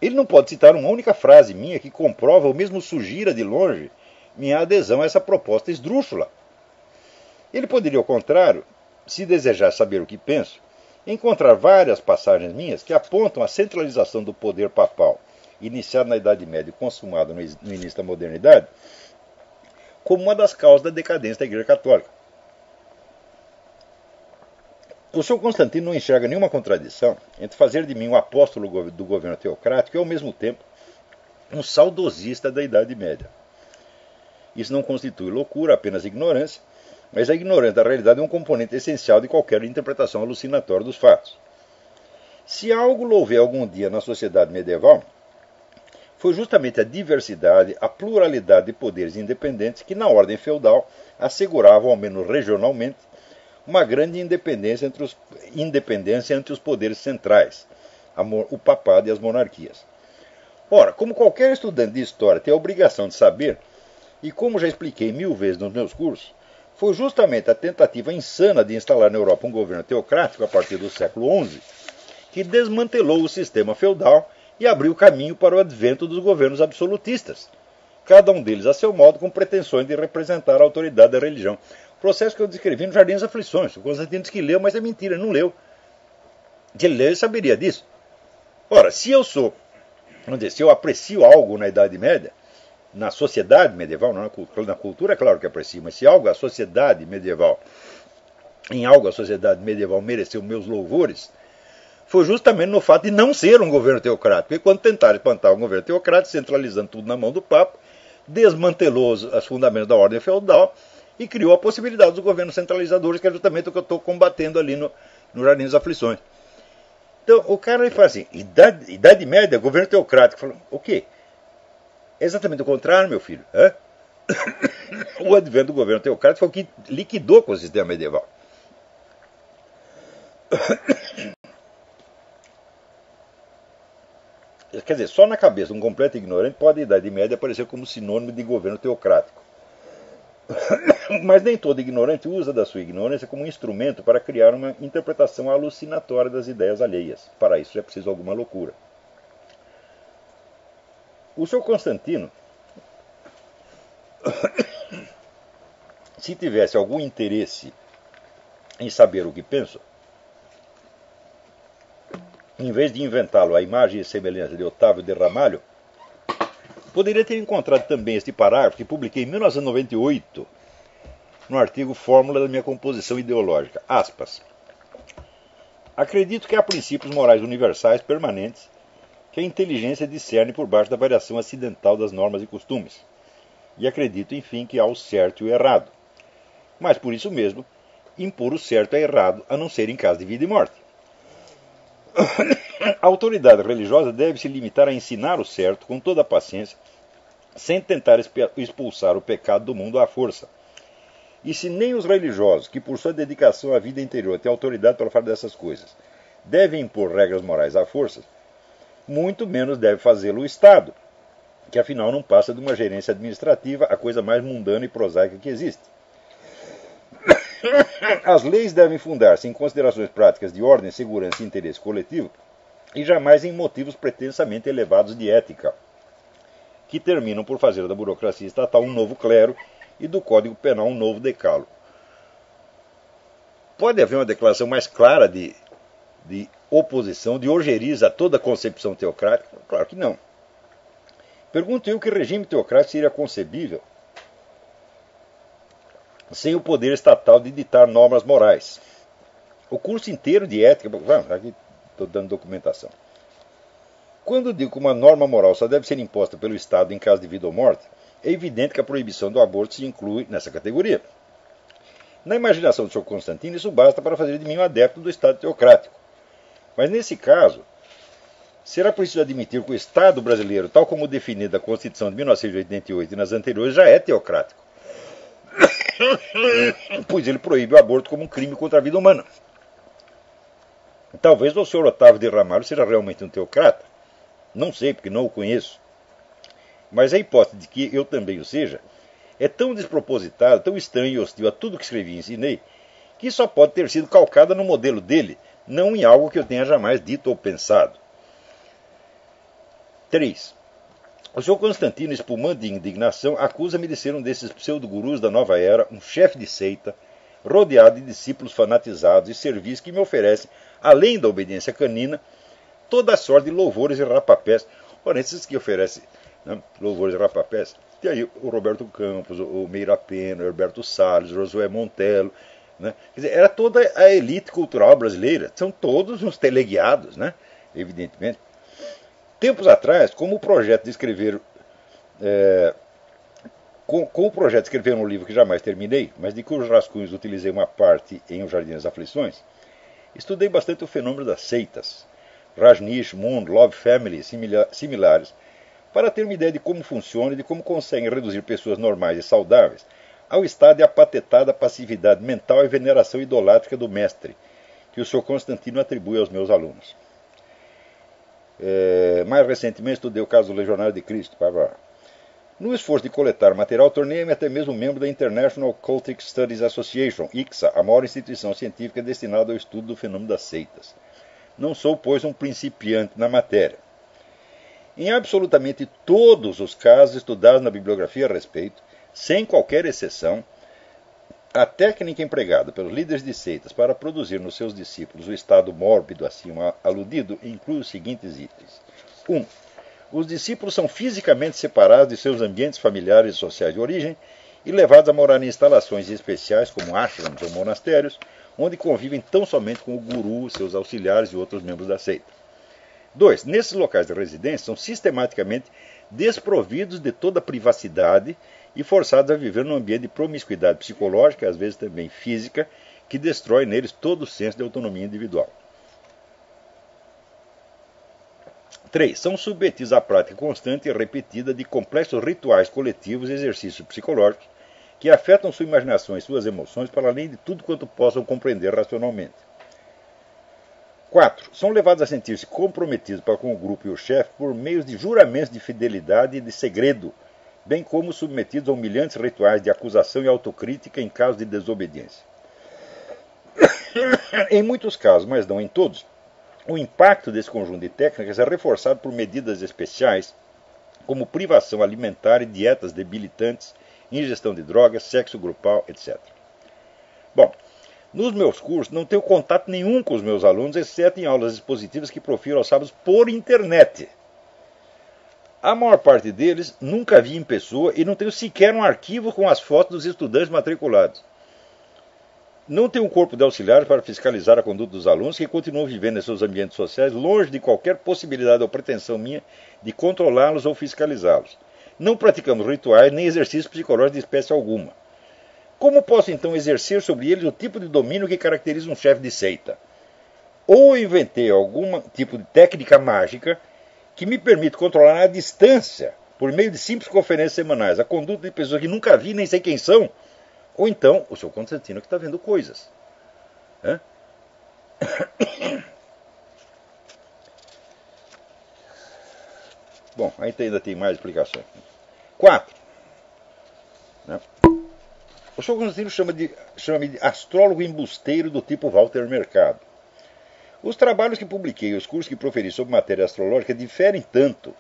Ele não pode citar uma única frase minha que comprova ou mesmo sugira de longe minha adesão a essa proposta esdrúxula. Ele poderia, ao contrário, se desejar saber o que penso, encontrar várias passagens minhas que apontam a centralização do poder papal, iniciado na Idade Média e consumado no início da modernidade, como uma das causas da decadência da Igreja Católica. O Sr. Constantino não enxerga nenhuma contradição entre fazer de mim um apóstolo do governo teocrático e, ao mesmo tempo, um saudosista da Idade Média. Isso não constitui loucura, apenas ignorância, mas a ignorância da realidade é um componente essencial de qualquer interpretação alucinatória dos fatos. Se algo louvei algum dia na sociedade medieval, foi justamente a diversidade, a pluralidade de poderes independentes que, na ordem feudal, asseguravam, ao menos regionalmente, uma grande independência entre os poderes centrais, o papado e as monarquias. Ora, como qualquer estudante de história tem a obrigação de saber, e como já expliquei 1000 vezes nos meus cursos, foi justamente a tentativa insana de instalar na Europa um governo teocrático a partir do século XI que desmantelou o sistema feudal e abriu caminho para o advento dos governos absolutistas, cada um deles a seu modo com pretensões de representar a autoridade da religião. Processo que eu descrevi no Jardim das Aflições. O Constantino disse que leu, mas é mentira, não leu. Se ele leu, ele saberia disso. Ora, se eu aprecio algo na Idade Média, na sociedade medieval, não na cultura é claro que aprecio, mas se algo a sociedade medieval, em algo a sociedade medieval mereceu meus louvores, foi justamente no fato de não ser um governo teocrático. E quando tentaram implantar um governo teocrático, centralizando tudo na mão do Papa, desmantelou os fundamentos da ordem feudal e criou a possibilidade dos governos centralizadores, que é justamente o que eu estou combatendo ali no Jardim das Aflições. Então, o cara ele fala assim, Idade Média, governo teocrático. Fala, o quê? É exatamente o contrário, meu filho. O advento do governo teocrático foi o que liquidou com o sistema medieval. Quer dizer, só na cabeça de um completo ignorante pode a Idade Média aparecer como sinônimo de governo teocrático. Mas nem todo ignorante usa da sua ignorância como um instrumento para criar uma interpretação alucinatória das ideias alheias. Para isso é preciso alguma loucura. O Sr. Constantino, se tivesse algum interesse em saber o que penso, em vez de inventá-lo à imagem e semelhança de Otávio de Ramalho, poderia ter encontrado também este parágrafo que publiquei em 1998 no artigo Fórmula da minha composição ideológica. Aspas. Acredito que há princípios morais universais permanentes que a inteligência discerne por baixo da variação acidental das normas e costumes. E acredito, enfim, que há o certo e o errado. Mas, por isso mesmo, impor o certo é errado, a não ser em caso de vida e morte. A autoridade religiosa deve se limitar a ensinar o certo com toda a paciência, sem tentar expulsar o pecado do mundo à força. E se nem os religiosos, que por sua dedicação à vida interior têm autoridade para falar dessas coisas, devem impor regras morais à força, muito menos deve fazê-lo o Estado, que afinal não passa de uma gerência administrativa, a coisa mais mundana e prosaica que existe. As leis devem fundar-se em considerações práticas de ordem, segurança e interesse coletivo, e jamais em motivos pretensamente elevados de ética, que terminam por fazer da burocracia estatal um novo clero e do Código Penal um novo decálogo. Pode haver uma declaração mais clara de oposição, de ojeriza a toda concepção teocrática? Claro que não. Pergunto eu que regime teocrático seria concebível sem o poder estatal de ditar normas morais. O curso inteiro de ética... Aqui estou dando documentação. Quando digo que uma norma moral só deve ser imposta pelo Estado em caso de vida ou morte, é evidente que a proibição do aborto se inclui nessa categoria. Na imaginação do Sr. Constantino, isso basta para fazer de mim um adepto do Estado teocrático. Mas nesse caso, será preciso admitir que o Estado brasileiro, tal como definido na Constituição de 1988 e nas anteriores, já é teocrático, pois ele proíbe o aborto como um crime contra a vida humana. Talvez o senhor Otávio de Ramalho seja realmente um teocrata. Não sei, porque não o conheço. Mas a hipótese de que eu também o seja é tão despropositada, tão estranha e hostil a tudo que escrevi e ensinei, que só pode ter sido calcada no modelo dele, não em algo que eu tenha jamais dito ou pensado. 3. O senhor Constantino, espumando de indignação, acusa-me de ser um desses pseudo-gurus da nova era, um chefe de seita, rodeado de discípulos fanatizados e servis que me oferecem, além da obediência canina, toda a sorte de louvores e rapapés. Ora, esses que oferecem, né, louvores e rapapés, tem aí o Roberto Campos, o Meira Pena, o Herberto Salles, o Josué Montello, né? Quer dizer, era toda a elite cultural brasileira, são todos uns teleguiados, né? Evidentemente. Tempos atrás, como o projeto de escrever com o projeto de escrever um livro que jamais terminei, mas de cujos rascunhos utilizei uma parte em O Jardim das Aflições, estudei bastante o fenômeno das seitas, Rajneesh, Moon, Love Family e similares, para ter uma ideia de como funciona e de como conseguem reduzir pessoas normais e saudáveis ao estado de apatetada passividade mental e veneração idolátrica do mestre, que o Sr. Constantino atribui aos meus alunos. Mais recentemente estudei o caso do Legionário de Cristo. No esforço de coletar material, tornei-me até mesmo membro da International Cultic Studies Association, ICSA, a maior instituição científica destinada ao estudo do fenômeno das seitas. Não sou, pois, um principiante na matéria. Em absolutamente todos os casos estudados na bibliografia a respeito, sem qualquer exceção, a técnica empregada pelos líderes de seitas para produzir nos seus discípulos o estado mórbido acima aludido inclui os seguintes itens. 1. Os discípulos são fisicamente separados de seus ambientes familiares e sociais de origem e levados a morar em instalações especiais, como ashrams ou monastérios, onde convivem tão somente com o guru, seus auxiliares e outros membros da seita. 2. Nesses locais de residência são sistematicamente desprovidos de toda privacidade e forçados a viver num ambiente de promiscuidade psicológica, às vezes também física, que destrói neles todo o senso de autonomia individual. 3. São submetidos à prática constante e repetida de complexos rituais coletivos e exercícios psicológicos que afetam sua imaginação e suas emoções para além de tudo quanto possam compreender racionalmente. 4. São levados a sentir-se comprometidos para com o grupo e o chefe por meios de juramentos de fidelidade e de segredo, bem como submetidos a humilhantes rituais de acusação e autocrítica em caso de desobediência. Em muitos casos, mas não em todos, o impacto desse conjunto de técnicas é reforçado por medidas especiais, como privação alimentar e dietas debilitantes, ingestão de drogas, sexo grupal, etc. Bom, nos meus cursos não tenho contato nenhum com os meus alunos, exceto em aulas expositivas que profiro aos sábados por internet. A maior parte deles nunca vi em pessoa e não tenho sequer um arquivo com as fotos dos estudantes matriculados. Não tenho um corpo de auxiliares para fiscalizar a conduta dos alunos que continuam vivendo em seus ambientes sociais longe de qualquer possibilidade ou pretensão minha de controlá-los ou fiscalizá-los. Não praticamos rituais nem exercícios psicológicos de espécie alguma. Como posso então exercer sobre eles o tipo de domínio que caracteriza um chefe de seita? Ou inventei algum tipo de técnica mágica que me permite controlar à distância, por meio de simples conferências semanais, a conduta de pessoas que nunca vi nem sei quem são, ou então o Sr. Constantino que está vendo coisas. Bom, ainda tem mais explicações. 4. O Sr. Constantino chama-me de astrólogo embusteiro do tipo Walter Mercado. Os trabalhos que publiquei e os cursos que proferi sobre matéria astrológica diferem tanto,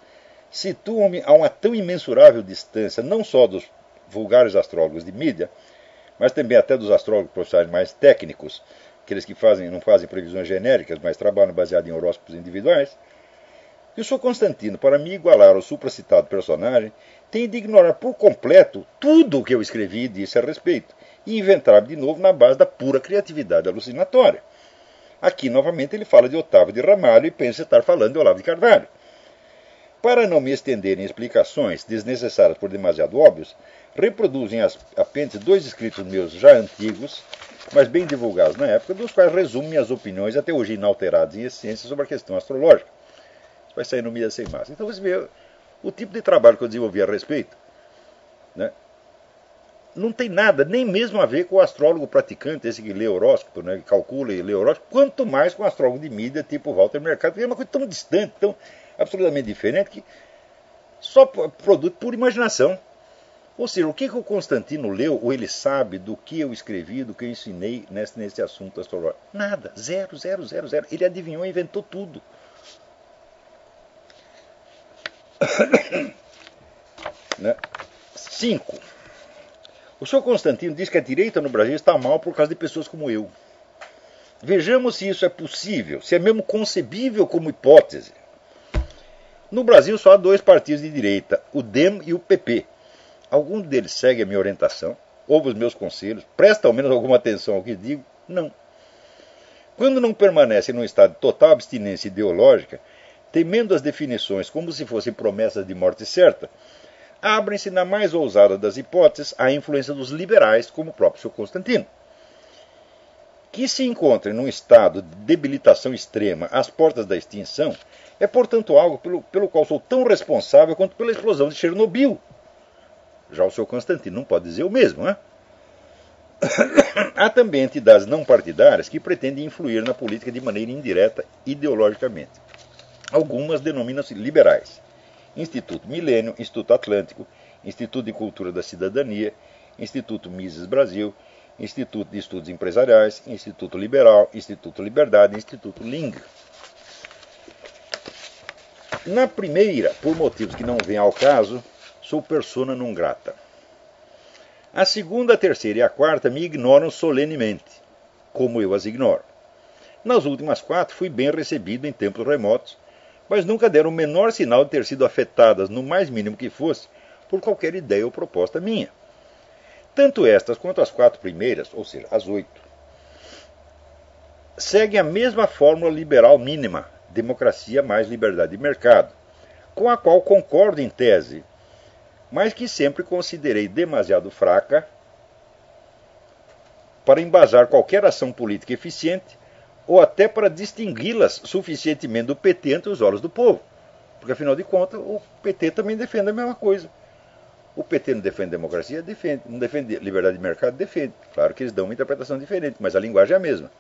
situam-me a uma tão imensurável distância, não só dos vulgares astrólogos de mídia, mas também até dos astrólogos profissionais mais técnicos, aqueles que não fazem previsões genéricas, mas trabalham baseado em horóscopos individuais, que o Sr. Constantino, para me igualar ao supracitado personagem, tem de ignorar por completo tudo o que eu escrevi e disse a respeito, e inventar de novo na base da pura criatividade alucinatória. Aqui, novamente, ele fala de Otávio de Ramalho e pensa estar falando de Olavo de Carvalho. Para não me estender em explicações desnecessárias por demasiado óbvios, reproduzo em apêndice 2 escritos meus já antigos, mas bem divulgados na época, dos quais resumo minhas opiniões até hoje inalteradas em essência sobre a questão astrológica. vai sair no Mídia Sem Máscara. Então você vê o tipo de trabalho que eu desenvolvi a respeito, né? Não tem nada, nem mesmo a ver com o astrólogo praticante, esse que lê horóscopo, né, que calcula e lê horóscopo, quanto mais com o astrólogo de mídia tipo Walter Mercado, que é uma coisa tão distante, tão absolutamente diferente, que só produto por imaginação. Ou seja, o que o Constantino leu, ou ele sabe do que eu escrevi, do que eu ensinei nesse assunto astrológico? Nada, zero, zero, zero, zero. Ele adivinhou e inventou tudo. Né? 5. O senhor Constantino diz que a direita no Brasil está mal por causa de pessoas como eu. Vejamos se isso é possível, se é mesmo concebível como hipótese. No Brasil só há 2 partidos de direita, o DEM e o PP. Algum deles segue a minha orientação, ouve os meus conselhos, presta ao menos alguma atenção ao que digo? Não. Quando não permanecem num estado de total abstinência ideológica, temendo as definições como se fossem promessas de morte certa, abrem-se na mais ousada das hipóteses à influência dos liberais, como o próprio Sr. Constantino. Que se encontrem num estado de debilitação extrema às portas da extinção é, portanto, algo pelo qual sou tão responsável quanto pela explosão de Chernobyl. Já o Sr. Constantino não pode dizer o mesmo, né? Há também entidades não partidárias que pretendem influir na política de maneira indireta ideologicamente. Algumas denominam-se liberais. Instituto Milênio, Instituto Atlântico, Instituto de Cultura da Cidadania, Instituto Mises Brasil, Instituto de Estudos Empresariais, Instituto Liberal, Instituto Liberdade, Instituto Ling. Na primeira, por motivos que não vêm ao caso, sou persona non grata. A segunda, a terceira e a quarta me ignoram solenemente, como eu as ignoro. Nas últimas 4 fui bem recebido em tempos remotos, mas nunca deram o menor sinal de ter sido afetadas, no mais mínimo que fosse, por qualquer ideia ou proposta minha. Tanto estas quanto as 4 primeiras, ou seja, as 8, seguem a mesma fórmula liberal mínima, democracia mais liberdade de mercado, com a qual concordo em tese, mas que sempre considerei demasiado fraca para embasar qualquer ação política eficiente ou até para distingui-las suficientemente do PT entre os olhos do povo. Porque, afinal de contas, o PT também defende a mesma coisa. O PT não defende democracia? Defende. Não defende liberdade de mercado? Defende. Claro que eles dão uma interpretação diferente, mas a linguagem é a mesma.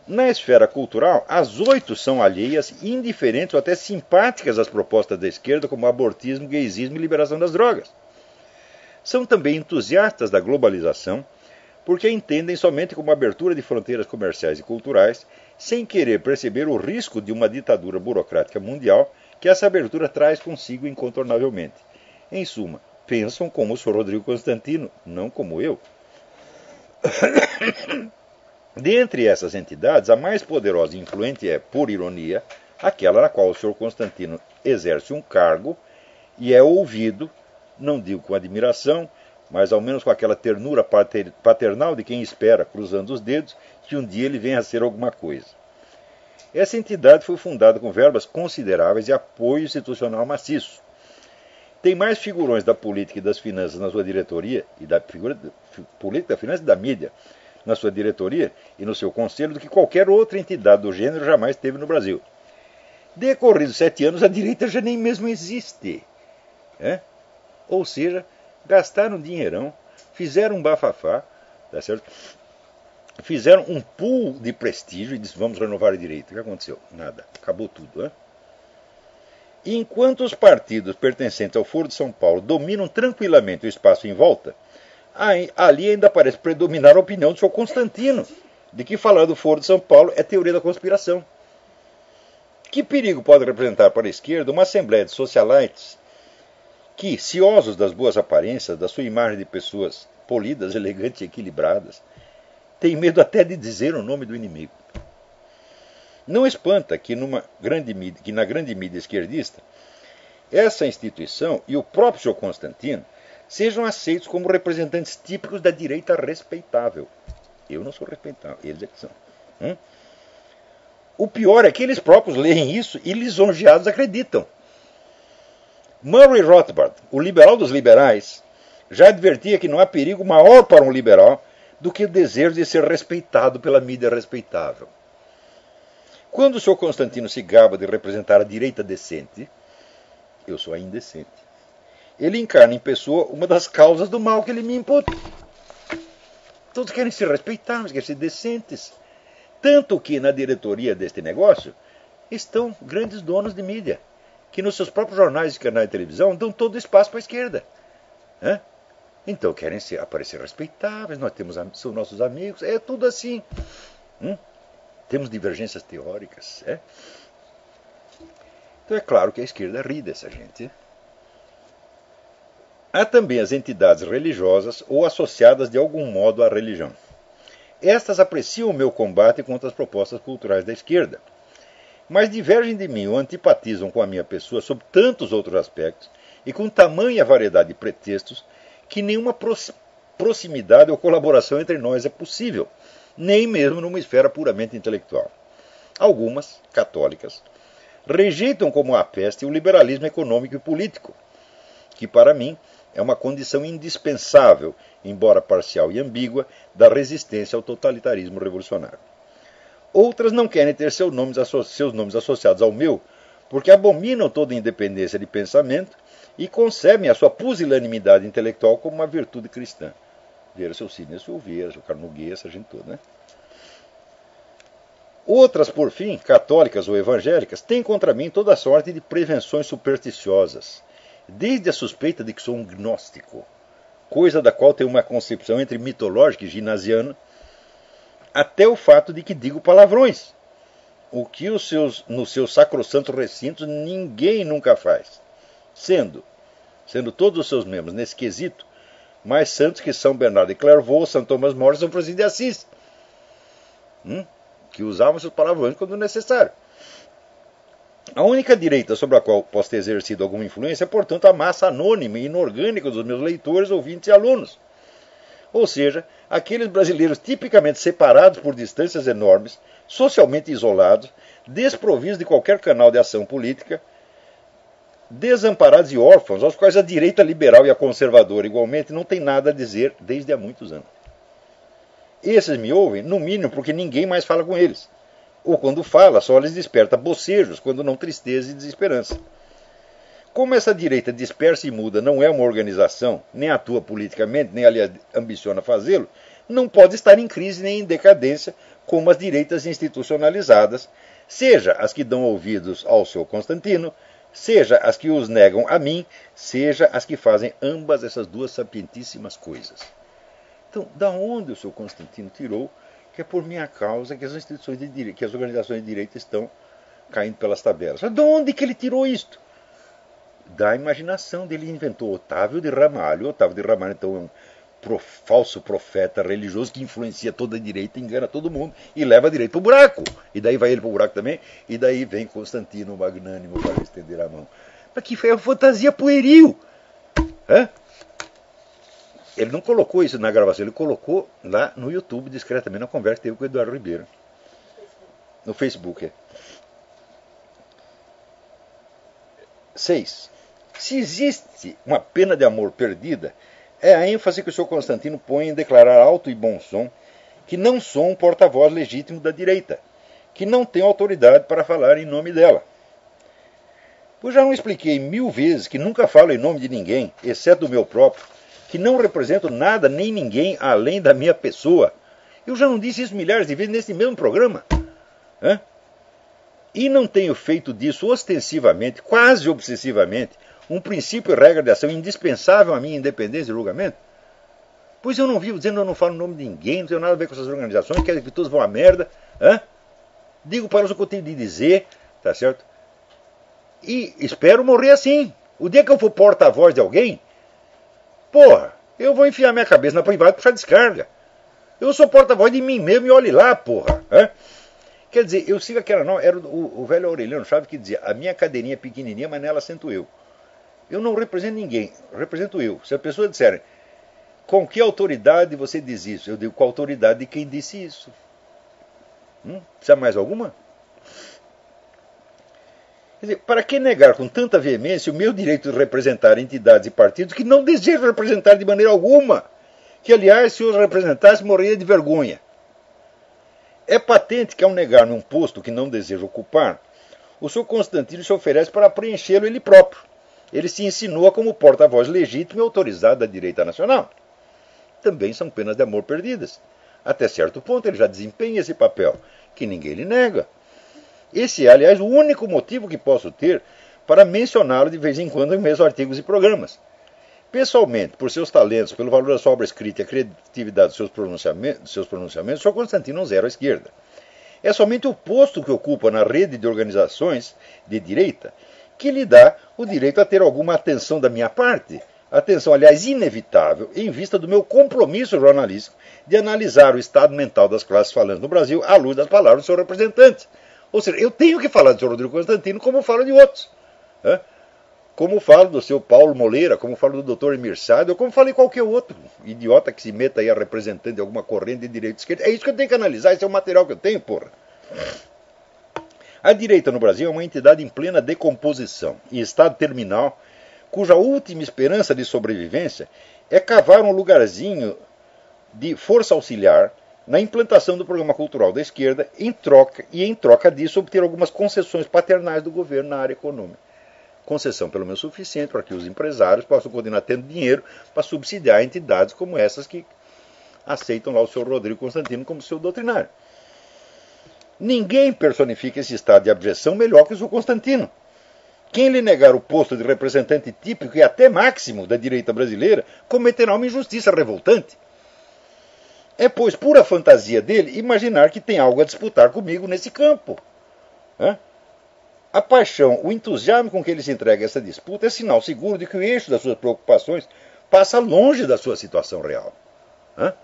Na esfera cultural, as 8 são alheias, indiferentes ou até simpáticas às propostas da esquerda, como abortismo, gaysismo e liberação das drogas. São também entusiastas da globalização, porque a entendem somente como abertura de fronteiras comerciais e culturais, sem querer perceber o risco de uma ditadura burocrática mundial que essa abertura traz consigo incontornavelmente. Em suma, pensam como o Sr. Rodrigo Constantino, não como eu. Dentre essas entidades, a mais poderosa e influente é, por ironia, aquela na qual o Sr. Constantino exerce um cargo e é ouvido, não digo com admiração, mas ao menos com aquela ternura paternal de quem espera, cruzando os dedos, que um dia ele venha a ser alguma coisa. Essa entidade foi fundada com verbas consideráveis e apoio institucional maciço. Tem mais figurões da política e das finanças na sua diretoria, e da política, da finança e da mídia, na sua diretoria e no seu conselho, do que qualquer outra entidade do gênero jamais teve no Brasil. Decorridos 7 anos, a direita já nem mesmo existe. Ou seja, gastaram um dinheirão, fizeram um bafafá, tá certo? Fizeram um pool de prestígio e disseram, vamos renovar a direita. O que aconteceu? Nada. Acabou tudo. E enquanto os partidos pertencentes ao Foro de São Paulo dominam tranquilamente o espaço em volta, ali ainda parece predominar a opinião do Sr. Constantino, de que falar do Foro de São Paulo é teoria da conspiração. Que perigo pode representar para a esquerda uma assembleia de socialites que, ciosos das boas aparências, da sua imagem de pessoas polidas, elegantes e equilibradas, têm medo até de dizer o nome do inimigo? Não espanta que na grande mídia esquerdista, essa instituição e o próprio Sr. Constantino sejam aceitos como representantes típicos da direita respeitável. Eu não sou respeitável, eles é que são. O pior é que eles próprios leem isso e lisonjeados acreditam. Murray Rothbard, o liberal dos liberais, já advertia que não há perigo maior para um liberal do que o desejo de ser respeitado pela mídia respeitável. Quando o senhor Constantino se gaba de representar a direita decente, eu sou a indecente. Ele encarna em pessoa uma das causas do mal que ele me imputa. Todos querem se respeitar, mas querem ser decentes. Tanto que na diretoria deste negócio estão grandes donos de mídia, que nos seus próprios jornais e canais de televisão dão todo o espaço para a esquerda. Então querem aparecer respeitáveis, são nossos amigos, é tudo assim. Temos divergências teóricas. Então é claro que a esquerda ri dessa gente. Há também as entidades religiosas ou associadas de algum modo à religião. Estas apreciam o meu combate contra as propostas culturais da esquerda, mas divergem de mim ou antipatizam com a minha pessoa sob tantos outros aspectos e com tamanha variedade de pretextos que nenhuma proximidade ou colaboração entre nós é possível, nem mesmo numa esfera puramente intelectual. Algumas, católicas, rejeitam como a peste o liberalismo econômico e político, que para mim é uma condição indispensável, embora parcial e ambígua, da resistência ao totalitarismo revolucionário. Outras não querem ter seus nomes associados ao meu, porque abominam toda independência de pensamento e concebem a sua pusilanimidade intelectual como uma virtude cristã. Ver seu Sidney Silveira, seu Carlos Nogueira, essa gente toda, né? Outras, por fim, católicas ou evangélicas, têm contra mim toda sorte de prevenções supersticiosas, desde a suspeita de que sou um gnóstico, coisa da qual tenho uma concepção entre mitológica e ginasiana, até o fato de que digo palavrões, o que nos seus sacrossantos recintos ninguém nunca faz, sendo todos os seus membros nesse quesito mais santos que São Bernardo de Clairvaux, São Tomás More e São Francisco de Assis, que usavam seus palavrões quando necessário. A única direita sobre a qual posso ter exercido alguma influência é, portanto, a massa anônima e inorgânica dos meus leitores, ouvintes e alunos. Ou seja, aqueles brasileiros tipicamente separados por distâncias enormes, socialmente isolados, desprovidos de qualquer canal de ação política, desamparados e órfãos, aos quais a direita liberal e a conservadora igualmente não tem nada a dizer desde há muitos anos. Esses me ouvem, no mínimo, porque ninguém mais fala com eles. Ou quando fala, só lhes desperta bocejos, quando não tristeza e desesperança. Como essa direita dispersa e muda não é uma organização, nem atua politicamente, nem aliás ambiciona fazê-lo, não pode estar em crise nem em decadência como as direitas institucionalizadas, seja as que dão ouvidos ao seu Constantino, seja as que os negam a mim, seja as que fazem ambas essas duas sapientíssimas coisas. Então, da onde o seu Constantino tirou que é por minha causa que as instituições de direito, que as organizações de direito estão caindo pelas tabelas? De onde que ele tirou isto? Da imaginação dele. Inventou Otávio de Ramalho. Otávio de Ramalho, então, é um falso profeta religioso que influencia toda a direita, engana todo mundo e leva a direita para o buraco. E daí vai ele para o buraco também, e daí vem Constantino magnânimo para estender a mão. Mas que foi uma fantasia pueril. Ele não colocou isso na gravação, ele colocou lá no YouTube, discretamente, na conversa que teve com o Eduardo Ribeiro. No Facebook. 6. Se existe uma pena de amor perdida, é a ênfase que o Sr. Constantino põe em declarar alto e bom som que não sou um porta-voz legítimo da direita, que não tenho autoridade para falar em nome dela. Pois já não expliquei 1000 vezes que nunca falo em nome de ninguém, exceto do meu próprio, que não represento nada nem ninguém além da minha pessoa. Eu já não disse isso milhares de vezes nesse mesmo programa. E não tenho feito disso ostensivamente, quase obsessivamente, um princípio e regra de ação indispensável à minha independência e julgamento? Pois eu não vivo dizendo que eu não falo em nome de ninguém, não tenho nada a ver com essas organizações, quero que todos vão à merda. Digo para elas o que eu tenho de dizer, tá certo? E espero morrer assim. O dia que eu for porta-voz de alguém, porra, eu vou enfiar minha cabeça na privada e puxar descarga. Eu sou porta-voz de mim mesmo e olhe lá, porra. Quer dizer, eu sigo aquela norma, era o velho Aureliano Chaves que dizia, a minha cadeirinha é pequenininha, mas nela sento eu. Eu não represento ninguém, represento eu. Se a pessoa disser, com que autoridade você diz isso? Eu digo, com a autoridade de quem disse isso. Precisa mais alguma? Quer dizer, para que negar com tanta veemência o meu direito de representar entidades e partidos que não desejo representar de maneira alguma? Que, aliás, se os representasse, morreria de vergonha. É patente que, ao negar-me um posto que não deseja ocupar, o Sr. Constantino se oferece para preenchê-lo ele próprio. Ele se insinua como porta-voz legítimo e autorizado da direita nacional. Também são penas de amor perdidas. Até certo ponto ele já desempenha esse papel, que ninguém lhe nega. Esse é, aliás, o único motivo que posso ter para mencioná-lo de vez em quando em meus artigos e programas. Pessoalmente, por seus talentos, pelo valor da sua obra escrita e a criatividade dos seus pronunciamentos, Sr. Constantino é um zero à esquerda. É somente o posto que ocupa na rede de organizações de direita que lhe dá o direito a ter alguma atenção da minha parte. Atenção, aliás, inevitável, em vista do meu compromisso jornalístico de analisar o estado mental das classes falantes no Brasil à luz das palavras do seu representante. Ou seja, eu tenho que falar do Sr. Rodrigo Constantino como falo de outros. Como falo do seu Paulo Moleira, como falo do Dr. Emir Saad, ou como falo de qualquer outro idiota que se meta aí a representante de alguma corrente de direita e esquerda. É isso que eu tenho que analisar, esse é o material que eu tenho, porra. A direita no Brasil é uma entidade em plena decomposição, em estado terminal, cuja última esperança de sobrevivência é cavar um lugarzinho de força auxiliar na implantação do programa cultural da esquerda, em troca disso obter algumas concessões paternais do governo na área econômica. Concessão pelo menos suficiente para que os empresários possam continuar tendo dinheiro para subsidiar entidades como essas que aceitam lá o Sr. Rodrigo Constantino como seu doutrinário. Ninguém personifica esse estado de abjeção melhor que o Sr. Constantino. Quem lhe negar o posto de representante típico e até máximo da direita brasileira cometerá uma injustiça revoltante. É, pois, pura fantasia dele imaginar que tem algo a disputar comigo nesse campo. A paixão, o entusiasmo com que ele se entrega a essa disputa é sinal seguro de que o eixo das suas preocupações passa longe da sua situação real. Quer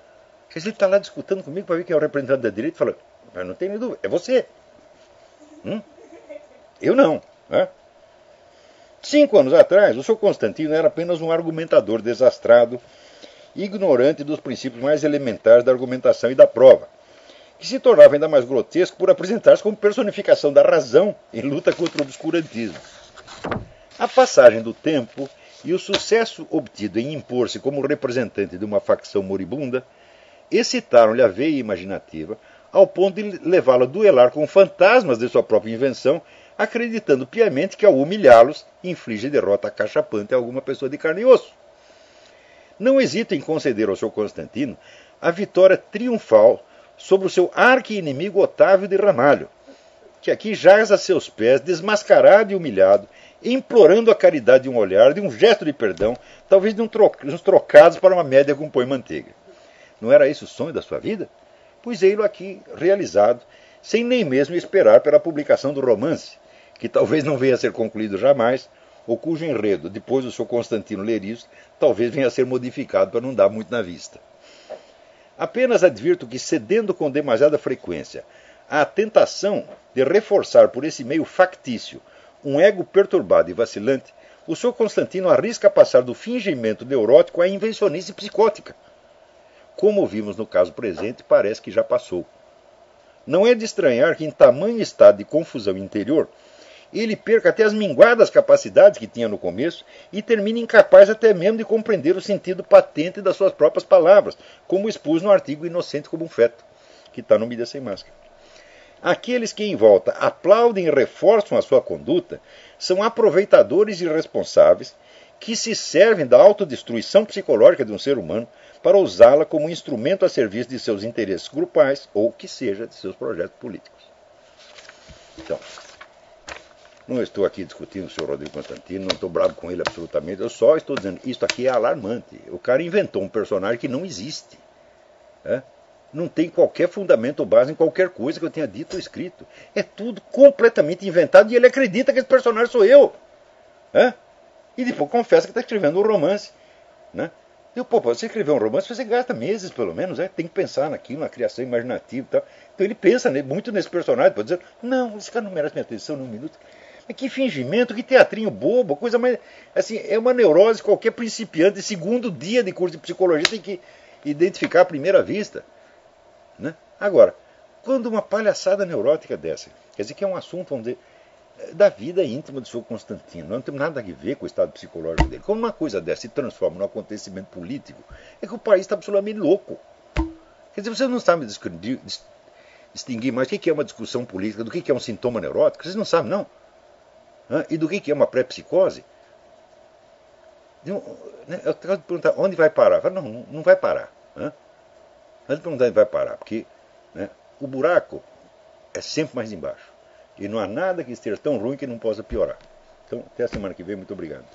dizer, ele está lá discutindo comigo para ver quem é o representante da direita e fala, mas não tem nem dúvida, é você. Eu não. 5 anos atrás, o Sr. Constantino era apenas um argumentador desastrado, ignorante dos princípios mais elementares da argumentação e da prova, que se tornava ainda mais grotesco por apresentar-se como personificação da razão em luta contra o obscurantismo. A passagem do tempo e o sucesso obtido em impor-se como representante de uma facção moribunda excitaram-lhe a veia imaginativa ao ponto de levá-lo a duelar com fantasmas de sua própria invenção, acreditando piamente que ao humilhá-los inflige derrota acachapante a alguma pessoa de carne e osso. Não hesito em conceder ao Sr. Constantino a vitória triunfal sobre o seu arqui-inimigo Otávio de Ramalho, que aqui jaz a seus pés, desmascarado e humilhado, implorando a caridade de um olhar, de um gesto de perdão, talvez de uns trocados para uma média com pão e manteiga. Não era esse o sonho da sua vida? Pois ei-lo aqui realizado, sem nem mesmo esperar pela publicação do romance, que talvez não venha a ser concluído jamais, ou cujo enredo, depois do Sr. Constantino ler isso, talvez venha a ser modificado para não dar muito na vista. Apenas advirto que, cedendo com demasiada frequência à tentação de reforçar por esse meio factício um ego perturbado e vacilante, o Sr. Constantino arrisca passar do fingimento neurótico à invencionice psicótica. Como vimos no caso presente, parece que já passou. Não é de estranhar que, em tamanho estado de confusão interior, ele perca até as minguadas capacidades que tinha no começo e termine incapaz até mesmo de compreender o sentido patente das suas próprias palavras, como expus no artigo Inocente como um Feto, que está no Mídia Sem Máscara. Aqueles que em volta aplaudem e reforçam a sua conduta são aproveitadores irresponsáveis que se servem da autodestruição psicológica de um ser humano para usá-la como instrumento a serviço de seus interesses grupais ou, que seja, de seus projetos políticos. Então, não estou aqui discutindo o Sr. Rodrigo Constantino, não estou bravo com ele absolutamente, eu só estou dizendo que isso aqui é alarmante. O cara inventou um personagem que não existe. Não tem qualquer fundamento ou base em qualquer coisa que eu tenha dito ou escrito. É tudo completamente inventado e ele acredita que esse personagem sou eu. E depois confessa que está escrevendo um romance. Para você escrever um romance, você gasta meses, pelo menos. Tem que pensar naquilo, na criação imaginativa e tal. Então ele pensa muito nesse personagem, pode dizer, não, esse cara não merece minha atenção num minuto. Mas que fingimento, que teatrinho bobo, coisa mais... Assim, é uma neurose qualquer principiante de segundo dia de curso de psicologia tem que identificar à primeira vista. Agora, quando uma palhaçada neurótica dessa, quer dizer que é um assunto, vamos dizer, da vida íntima do Sr. Constantino, não tem nada a ver com o estado psicológico dele. Quando uma coisa dessa se transforma num acontecimento político, é que o país está absolutamente louco. Quer dizer, você não está me distinguir mais o que é uma discussão política, do que é um sintoma neurótico. Vocês não sabem, não. E do que é uma pré-psicose. Eu acabo de perguntar onde vai parar. Eu falo, não vai parar. Antes de perguntar onde vai parar, porque o buraco é sempre mais embaixo. E não há nada que esteja tão ruim que não possa piorar. Então, até a semana que vem. Muito obrigado.